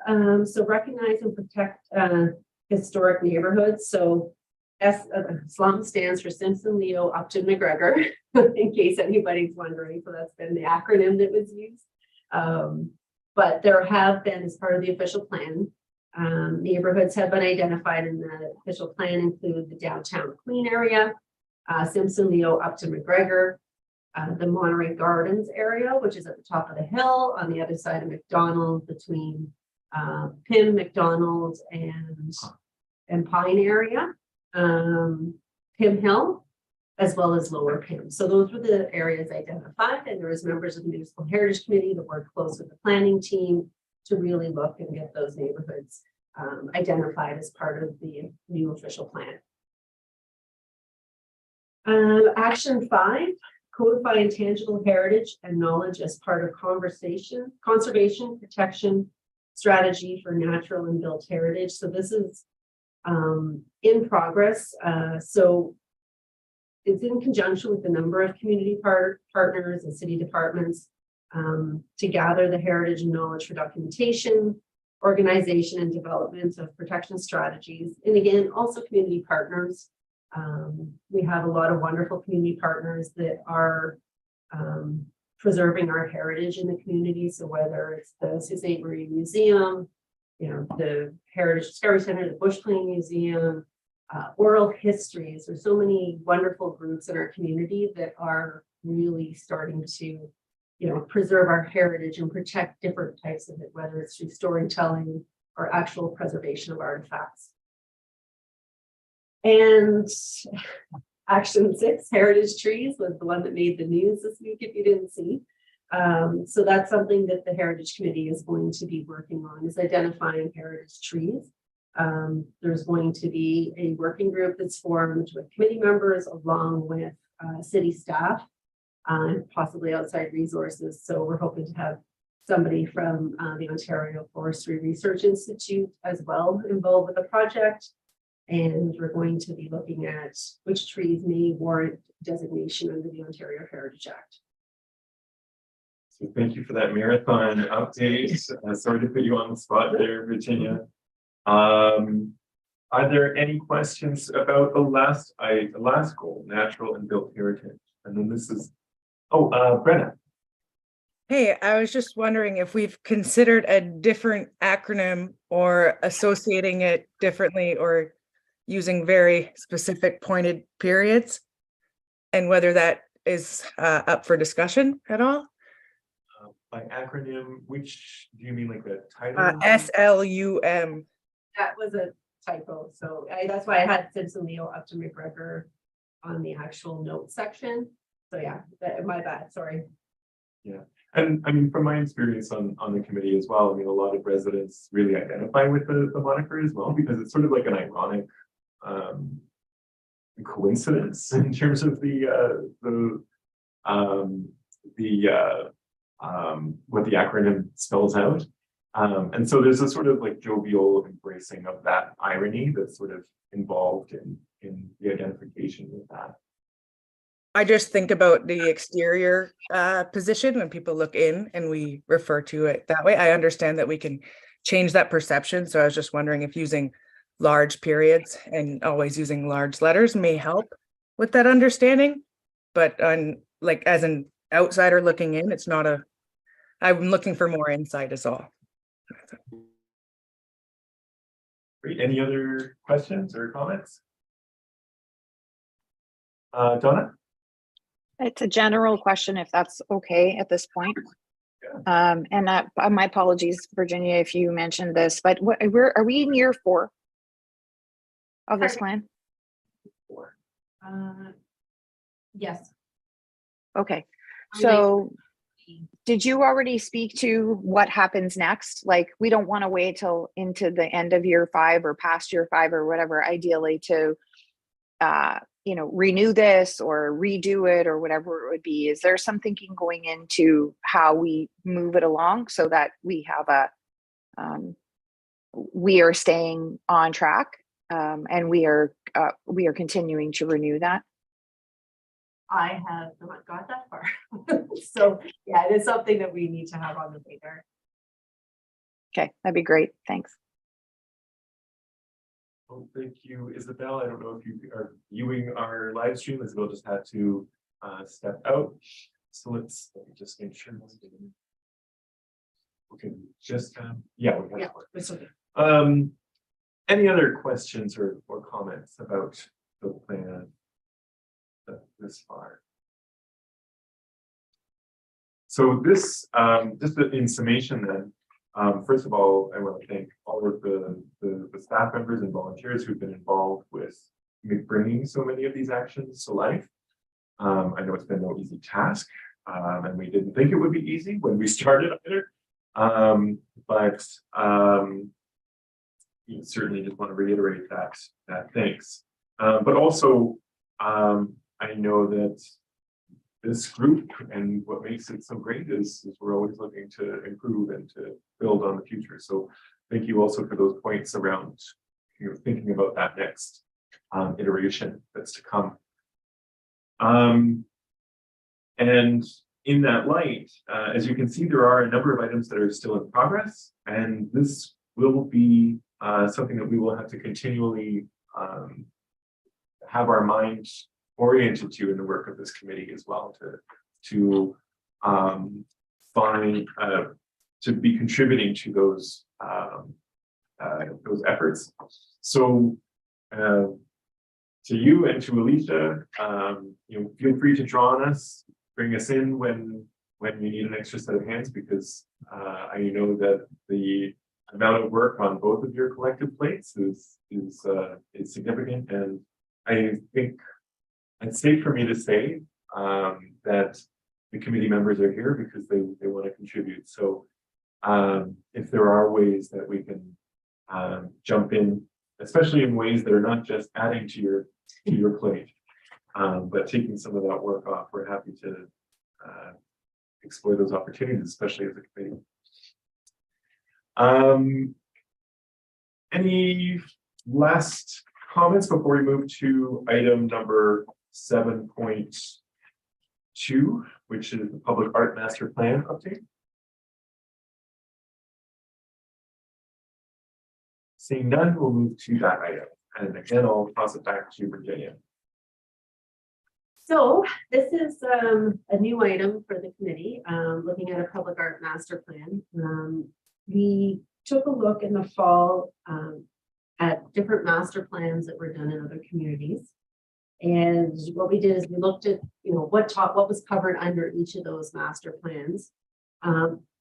so recognize and protect historic neighborhoods. So SLUM stands for Simpson, Leo, Upton, McGregor, in case anybody's wondering. So that's been the acronym that was used. But there have been, as part of the official plan, neighborhoods have been identified in the official plan include the downtown Queen area, Simpson, Leo, Upton, McGregor, the Monterey Gardens area, which is at the top of the hill on the other side of McDonald between Pym, McDonald, and Pine area. Pym Hill, as well as Lower Pym. So those were the areas identified, and there was members of the Municipal Heritage Committee that worked close with the planning team to really look and get those neighborhoods identified as part of the new official plan. Action 5, codify intangible heritage and knowledge as part of conservation protection strategy for natural and built heritage. So this is in progress. So it's in conjunction with a number of community partners and city departments to gather the heritage and knowledge for documentation, organization, and development of protection strategies. And again, also community partners. We have a lot of wonderful community partners that are preserving our heritage in the community. So whether it's the Sault Ste. Marie Museum, you know, the Heritage Discovery Center, the Bush Plane Museum, Oral Histories. There's so many wonderful groups in our community that are really starting to, you know, preserve our heritage and protect different types of it, whether it's through storytelling or actual preservation of artifacts. And action 6, heritage trees, was the one that made the news this week, if you didn't see. So that's something that the Heritage Committee is going to be working on, is identifying heritage trees. There's going to be a working group that's formed with committee members along with city staff and possibly outside resources. So we're hoping to have somebody from the Ontario Forestry Research Institute as well involved with the project. And we're going to be looking at which trees may warrant designation under the Ontario Heritage Act. So thank you for that marathon update. Sorry to put you on the spot there, Virginia. Are there any questions about the last goal, natural and built heritage? And then this is, Brenna. Hey, I was just wondering if we've considered a different acronym or associating it differently or using very specific pointed periods, and whether that is up for discussion at all. By acronym, which do you mean, like the title? SLUM. That was a typo. So that's why I had Simpson Leo up to McGregor on the actual note section. So yeah, my bad, sorry. And I mean, from my experience on the committee as well, I mean, a lot of residents really identify with the moniker as well, because it's sort of like an ironic coincidence in terms of what the acronym spells out. And so there's a sort of like jovial embracing of that irony that's sort of involved in the identification with that. I just think about the exterior position when people look in and we refer to it that way. I understand that we can change that perception. So I was just wondering if using large periods and always using large letters may help with that understanding. But on like as an outsider looking in, it's not I'm looking for more insight is all. Great. Any other questions or comments? Donna? It's a general question, if that's okay at this point. And that, my apologies, Virginia, if you mentioned this, but are we in year 4 of this plan? Yes. Okay, so did you already speak to what happens next? Like, we don't want to wait till into the end of year 5 or past year 5 or whatever, ideally to, renew this or redo it or whatever it would be. Is there some thinking going into how we move it along so that we have we are staying on track and we are continuing to renew that? I have not got that far. So yeah, it is something that we need to have on the radar. Okay, that'd be great. Thanks. Oh, thank you, Isabel. I don't know if you are viewing our live stream. Isabel just had to step out. So let me just make sure. Okay, just yeah, we have. Yeah, it's okay. Any other questions or comments about the plan this far? So this, just in summation then, first of all, I want to thank all of the staff members and volunteers who've been involved with bringing so many of these actions to life. I know it's been no easy task, and we didn't think it would be easy when we started either. But certainly just want to reiterate that thanks. But also, I know that this group and what makes it so great is we're always looking to improve and to build on the future. So thank you also for those points around thinking about that next iteration that's to come. And in that light, as you can see, there are a number of items that are still in progress, and this will be something that we will have to continually have our minds oriented to in the work of this committee as well, to be contributing to those efforts. So to you and to Alicia, feel free to draw on us, bring us in when you need an extra set of hands, because I know that the amount of work on both of your collective plates is significant, and I think it's safe for me to say that the committee members are here because they want to contribute. So if there are ways that we can jump in, especially in ways that are not just adding to your plate, but taking some of that work off, we're happy to explore those opportunities, especially as a committee. Any last comments before we move to item number 7.2, which is the Public Art Master Plan update? Seeing none, we'll move to that item. And again, I'll toss it back to Virginia. So this is a new item for the committee, looking at a public art master plan. We took a look in the fall at different master plans that were done in other communities. And what we did is we looked at, what was covered under each of those master plans,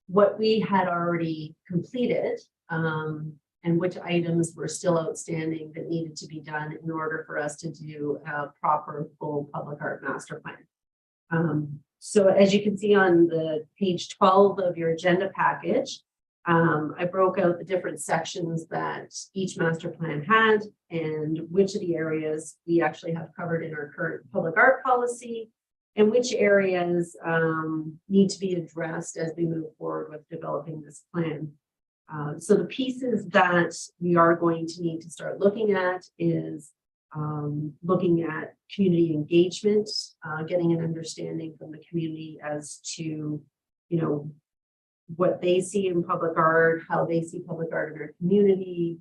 what we had already completed, and which items were still outstanding that needed to be done in order for us to do a proper full public art master plan. So as you can see on the page 12 of your agenda package, I broke out the different sections that each master plan had and which of the areas we actually have covered in our current public art policy and which areas need to be addressed as we move forward with developing this plan. So the pieces that we are going to need to start looking at is looking at community engagement, getting an understanding from the community as to, what they see in public art, how they see public art in our community.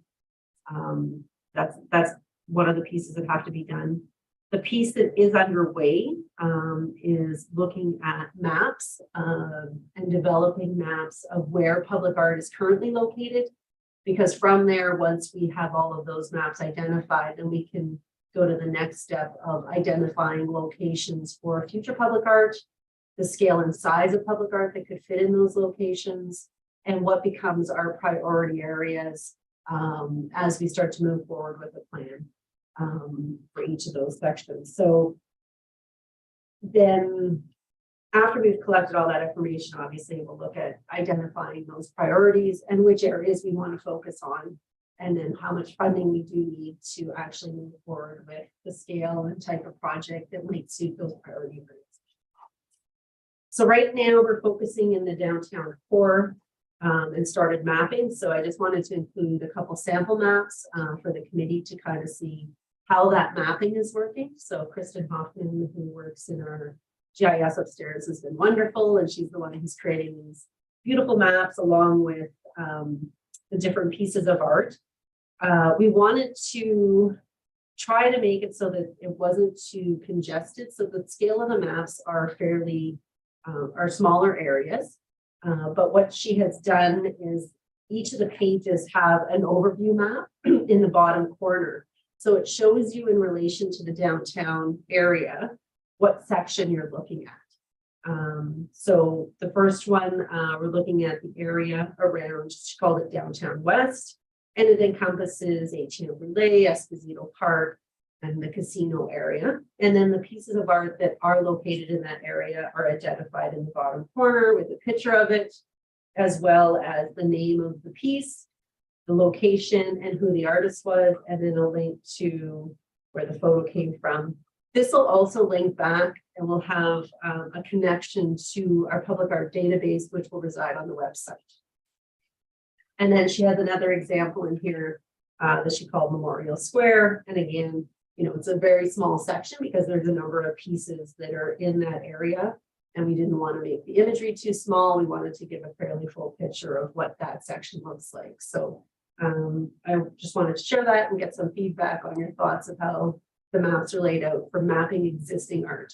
That's one of the pieces that have to be done. The piece that is underway is looking at maps and developing maps of where public art is currently located. Because from there, once we have all of those maps identified, then we can go to the next step of identifying locations for future public art, the scale and size of public art that could fit in those locations, and what becomes our priority areas as we start to move forward with the plan for each of those sections. So then after we've collected all that information, obviously we'll look at identifying those priorities and which areas we want to focus on, and then how much funding we do need to actually move forward with the scale and type of project that might suit those priority areas. So right now we're focusing in the downtown core and started mapping. So I just wanted to include a couple sample maps for the committee to kind of see how that mapping is working. So Kristen Hoffman, who works in our GIS upstairs, has been wonderful, and she's the one who's creating these beautiful maps along with the different pieces of art. We wanted to try to make it so that it wasn't too congested. So the scale of the maps are fairly are smaller areas. But what she has done is each of the pages have an overview map in the bottom corner. So it shows you in relation to the downtown area what section you're looking at. So the first one, we're looking at the area around, she called it Downtown West, and it encompasses ATM Relay, Esposito Park, and the casino area. And then the pieces of art that are located in that area are identified in the bottom corner with a picture of it, as well as the name of the piece, the location, and who the artist was, and then a link to where the photo came from. This will also link back and we'll have a connection to our public art database, which will reside on the website. And then she has another example in here that she called Memorial Square. And again, it's a very small section because there's a number of pieces that are in that area. And we didn't want to make the imagery too small. We wanted to give a fairly full picture of what that section looks like. So I just wanted to share that and get some feedback on your thoughts of how the maps are laid out for mapping existing art.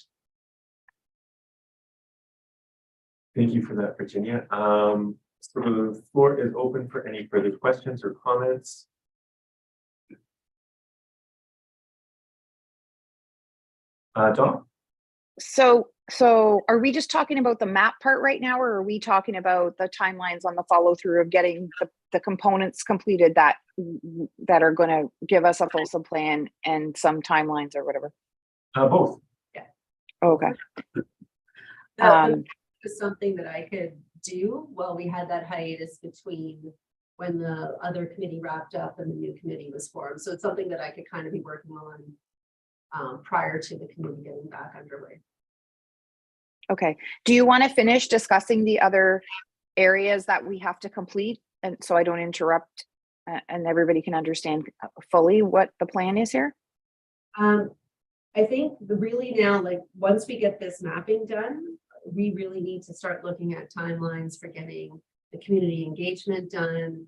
Thank you for that, Virginia. So the floor is open for any further questions or comments. Dawn? So are we just talking about the map part right now, or are we talking about the timelines on the follow through of getting the components completed that are going to give us a fulsome plan and some timelines or whatever? Both. Okay. That Um, was something that I could do while we had that hiatus between when the other committee wrapped up and the new committee was formed. So it's something that I could kind of be working on prior to the committee getting back underway. Okay, do you want to finish discussing the other areas that we have to complete? And so I don't interrupt and everybody can understand fully what the plan is here? I think really now, like, once we get this mapping done, we really need to start looking at timelines for getting the community engagement done,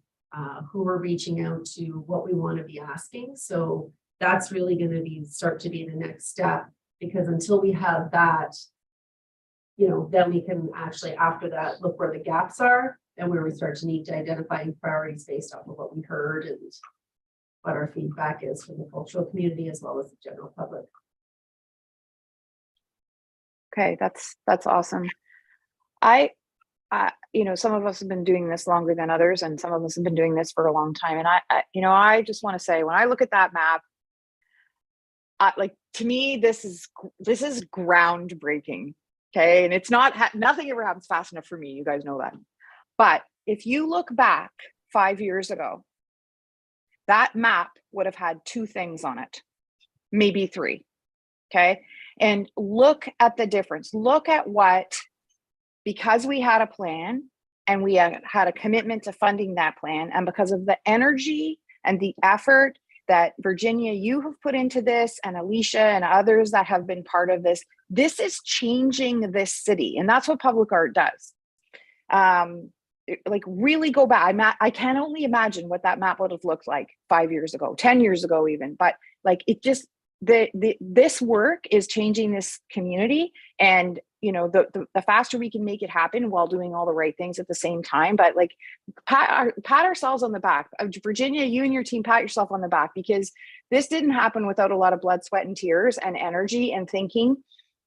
who we're reaching out to, what we want to be asking. So that's really going to start to be the next step, because until we have that, then we can actually, after that, look where the gaps are and where we start to need to identify priorities based off of what we heard and what our feedback is from the cultural community as well as the general public. Okay, that's awesome. Some of us have been doing this longer than others, and some of us have been doing this for a long time. And I just want to say, when I look at that map, to me, this is groundbreaking. Okay, and it's not nothing ever happens fast enough for me. You guys know that. But if you look back 5 years ago, that map would have had 2 things on it, maybe 3. Okay, and look at the difference. Look at what, because we had a plan and we had a commitment to funding that plan, and because of the energy and the effort that Virginia, you have put into this, and Alicia and others that have been part of this, this is changing this city. And that's what public art does. Really go back. I can only imagine what that map would have looked like 5 years ago, 10 years ago even, but this work is changing this community, and the faster we can make it happen while doing all the right things at the same time. But pat ourselves on the back. Virginia, you and your team, pat yourself on the back, because this didn't happen without a lot of blood, sweat, and tears and energy and thinking.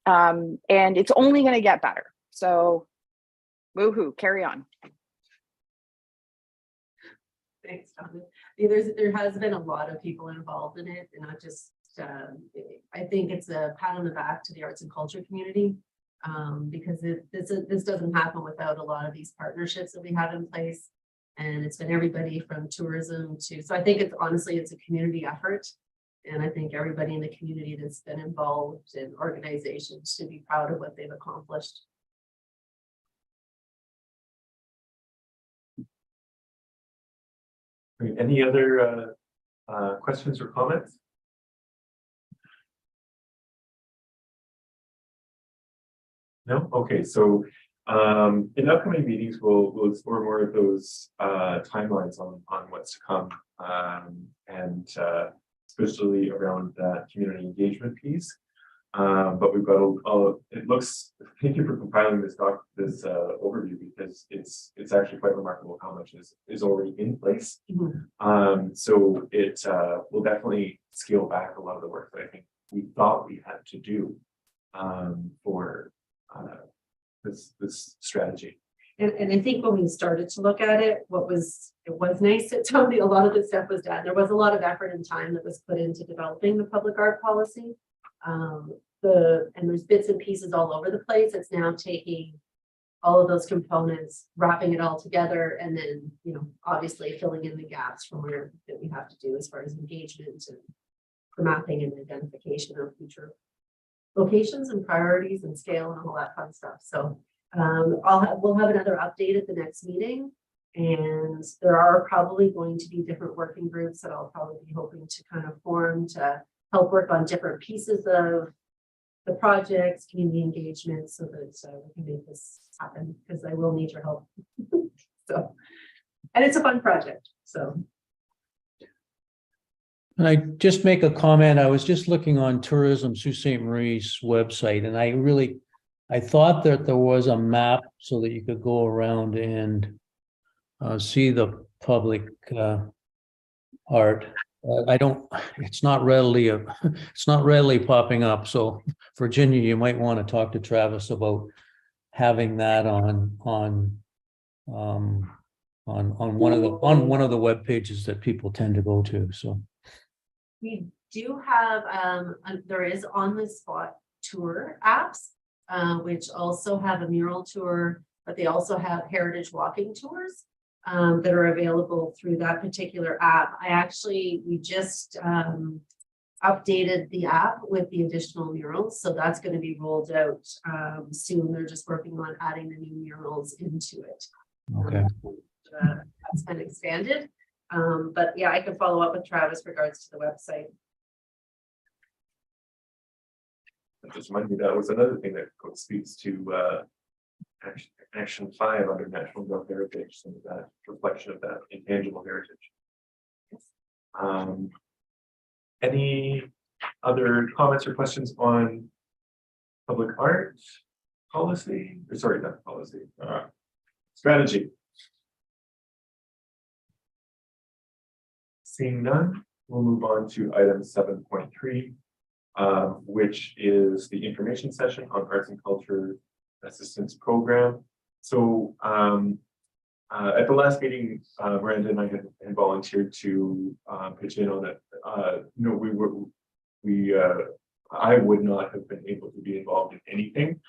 And it's only going to get better. So woohoo, carry on. Thanks, Donna. There has been a lot of people involved in it, and not just, I think it's a pat on the back to the arts and culture community, because this doesn't happen without a lot of these partnerships that we have in place. And it's been everybody from tourism to, so I think it's a community effort. And I think everybody in the community that's been involved in organizations should be proud of what they've accomplished. Great. Any other questions or comments? No? Okay, so in upcoming meetings, we'll explore more of those timelines on what's to come, and especially around that community engagement piece. But we've got thank you for compiling this overview, because it's actually quite remarkable how much is already in place. Mm-hmm. So it will definitely scale back a lot of the work that I think we thought we had to do for this strategy. And I think when we started to look at it, it was nice that Tony, a lot of the stuff was done. There was a lot of effort and time that was put into developing the public art policy. And there's bits and pieces all over the place. It's now taking all of those components, wrapping it all together, and then, obviously filling in the gaps from where that we have to do as far as engagement and the mapping and identification of future locations and priorities and scale and all that fun stuff. So we'll have another update at the next meeting, and there are probably going to be different working groups that I'll probably be hoping to kind of form to help work on different pieces of the projects, community engagement, so that we can make this happen, because I will need your help. So, and it's a fun project. So. And I just make a comment. I was just looking on Tourism Sault Ste. Marie's website, and I thought that there was a map so that you could go around and see the public art. It's not readily popping up. So Virginia, you might want to talk to Travis about having that on one of the web pages that people tend to go to. So We do have, there is on the spot tour apps. which also have a mural tour, but they also have heritage walking tours that are available through that particular app. We just updated the app with the additional murals, so that's going to be rolled out soon. They're just working on adding the new murals into it. Okay. That's been expanded. But yeah, I can follow up with Travis regards to the website. That just reminded me, that was another thing that speaks to action 5 under National Growth Heritage, some of that reflection of that intangible heritage. Any other comments or questions on public art policy? Or sorry, not policy, strategy. Seeing none, we'll move on to item 7.3, which is the information session on arts and culture assistance program. So at the last meeting, Miranda and I had volunteered to pitch in on it. I would not have been able to be involved in anything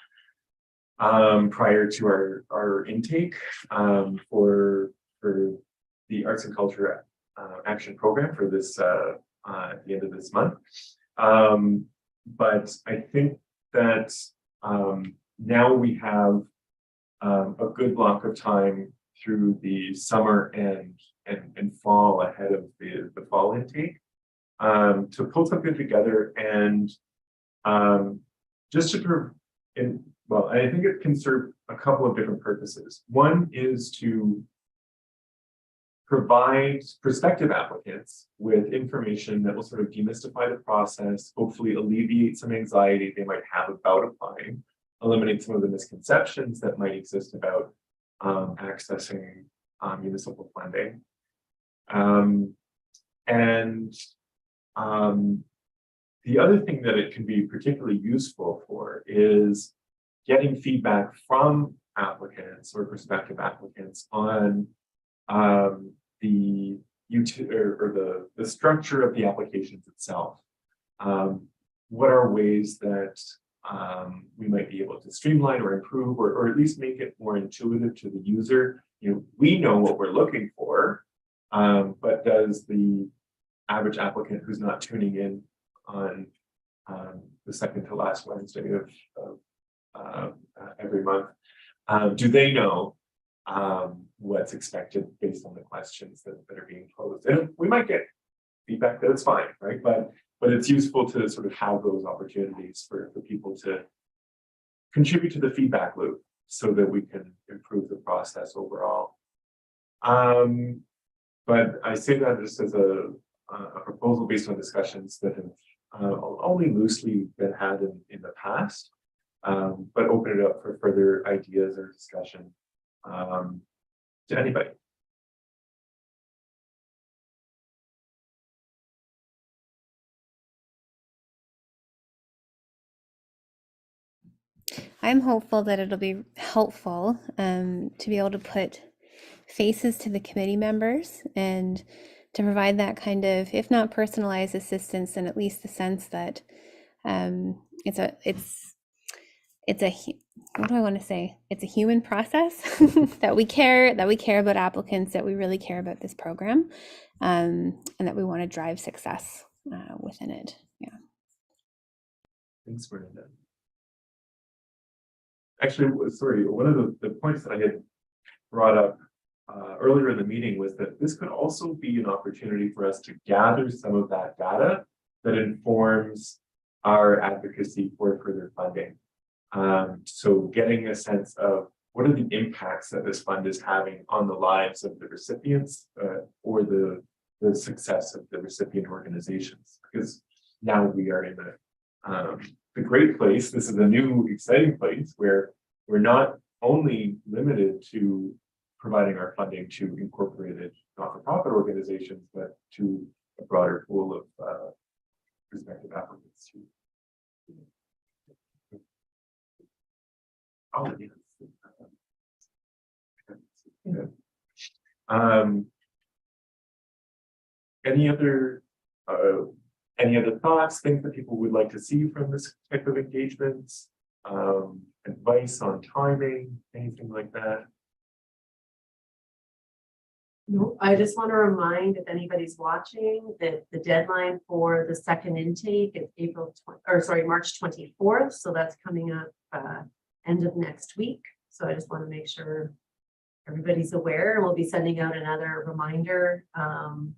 prior to our intake for the arts and culture action program for this at the end of this month. But I think that now we have a good block of time through the summer and fall ahead of the fall intake to pull something together and just to well, I think it can serve a couple of different purposes. One is to provide prospective applicants with information that will sort of demystify the process, hopefully alleviate some anxiety they might have about applying, eliminate some of the misconceptions that might exist about accessing municipal funding. The other thing that it can be particularly useful for is getting feedback from applicants or prospective applicants on the structure of the applications itself. What are ways that we might be able to streamline or improve or at least make it more intuitive to the user? We know what we're looking for, but does the average applicant who's not tuning in on the second to last Wednesday of every month, do they know what's expected based on the questions that are being posed? And we might get feedback that it's fine, right? But it's useful to sort of have those opportunities for people to contribute to the feedback loop so that we can improve the process overall. But I say that just as a proposal based on discussions that have only loosely been had in the past, but open it up for further ideas or discussion to anybody. I'm hopeful that it'll be helpful to be able to put faces to the committee members and to provide that kind of, if not personalized assistance, then at least the sense that it's a what do I want to say? It's a human process that we care about applicants, that we really care about this program, and that we want to drive success within it. Yeah. Thanks, Miranda. Actually, sorry, one of the points that I had brought up earlier in the meeting was that this could also be an opportunity for us to gather some of that data that informs our advocacy for further funding. So getting a sense of what are the impacts that this fund is having on the lives of the recipients or the success of the recipient organizations, because now we are in the great place. This is a new exciting place where we're not only limited to providing our funding to incorporated not-for-profit organizations, but to a broader pool of prospective applicants. Oh, yes. Any other thoughts, things that people would like to see from this type of engagements? advice on timing, anything like that? No, I just want to remind if anybody's watching that the deadline for the second intake is March 24th. So that's coming up end of next week. So I just want to make sure everybody's aware, and we'll be sending out another reminder on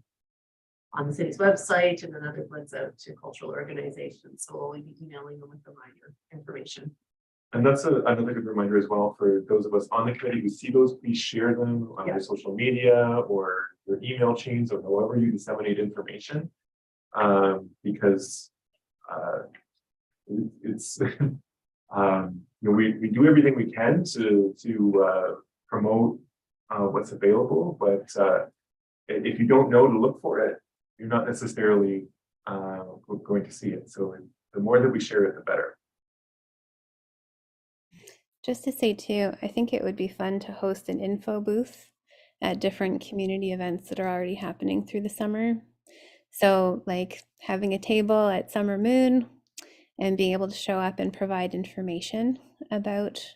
the city's website, and another ones out to cultural organizations. So we'll be emailing them with reminder information. And that's another good reminder as well for those of us on the committee who see those, please share them on Yeah. your social media or your email chains or however you disseminate information. Because it's we do everything we can to promote what's available, but if you don't know to look for it, you're not necessarily going to see it. So the more that we share it, the better. Just to say too, I think it would be fun to host an info booth at different community events that are already happening through the summer. So like having a table at Summer Moon and being able to show up and provide information about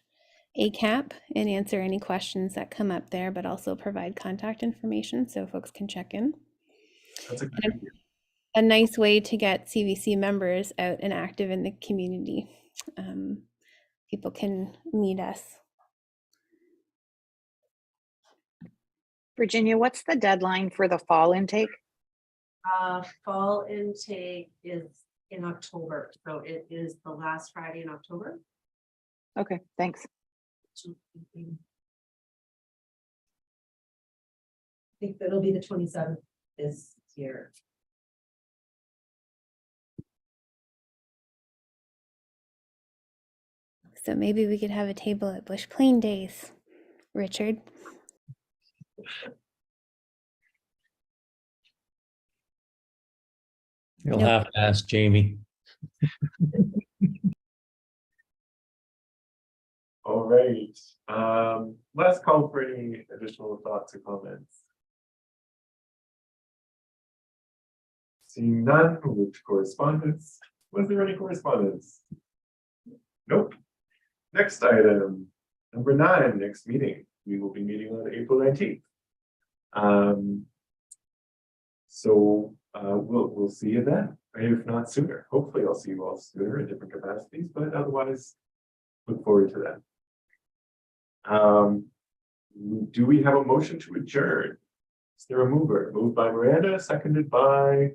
ACAP and answer any questions that come up there, but also provide contact information so folks can check in. That's a good idea. A nice way to get CVC members out and active in the community. People can meet us. Virginia, what's the deadline for the fall intake? Fall intake is in October, so it is the last Friday in October. Okay, thanks. I think it'll be the 27th this year. So maybe we could have a table at Bush Plain Days, Richard. You'll Nope. have to ask Jamie. All right. Last call for any additional thoughts or comments. Seeing none, we'll move to correspondence. Was there any correspondence? Nope. Next item, number 9, next meeting. We will be meeting on April 19th. So we'll see you then, or if not sooner. Hopefully I'll see you all sooner in different capacities, but otherwise look forward to that. Do we have a motion to adjourn? Is there a mover? Moved by Miranda, seconded by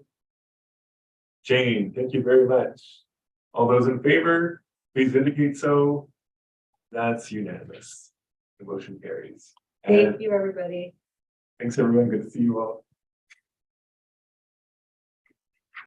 Jane. Thank you very much. All those in favor, please indicate so. That's unanimous. The motion carries. Thank you, everybody. Thanks, everyone. Good to see you all.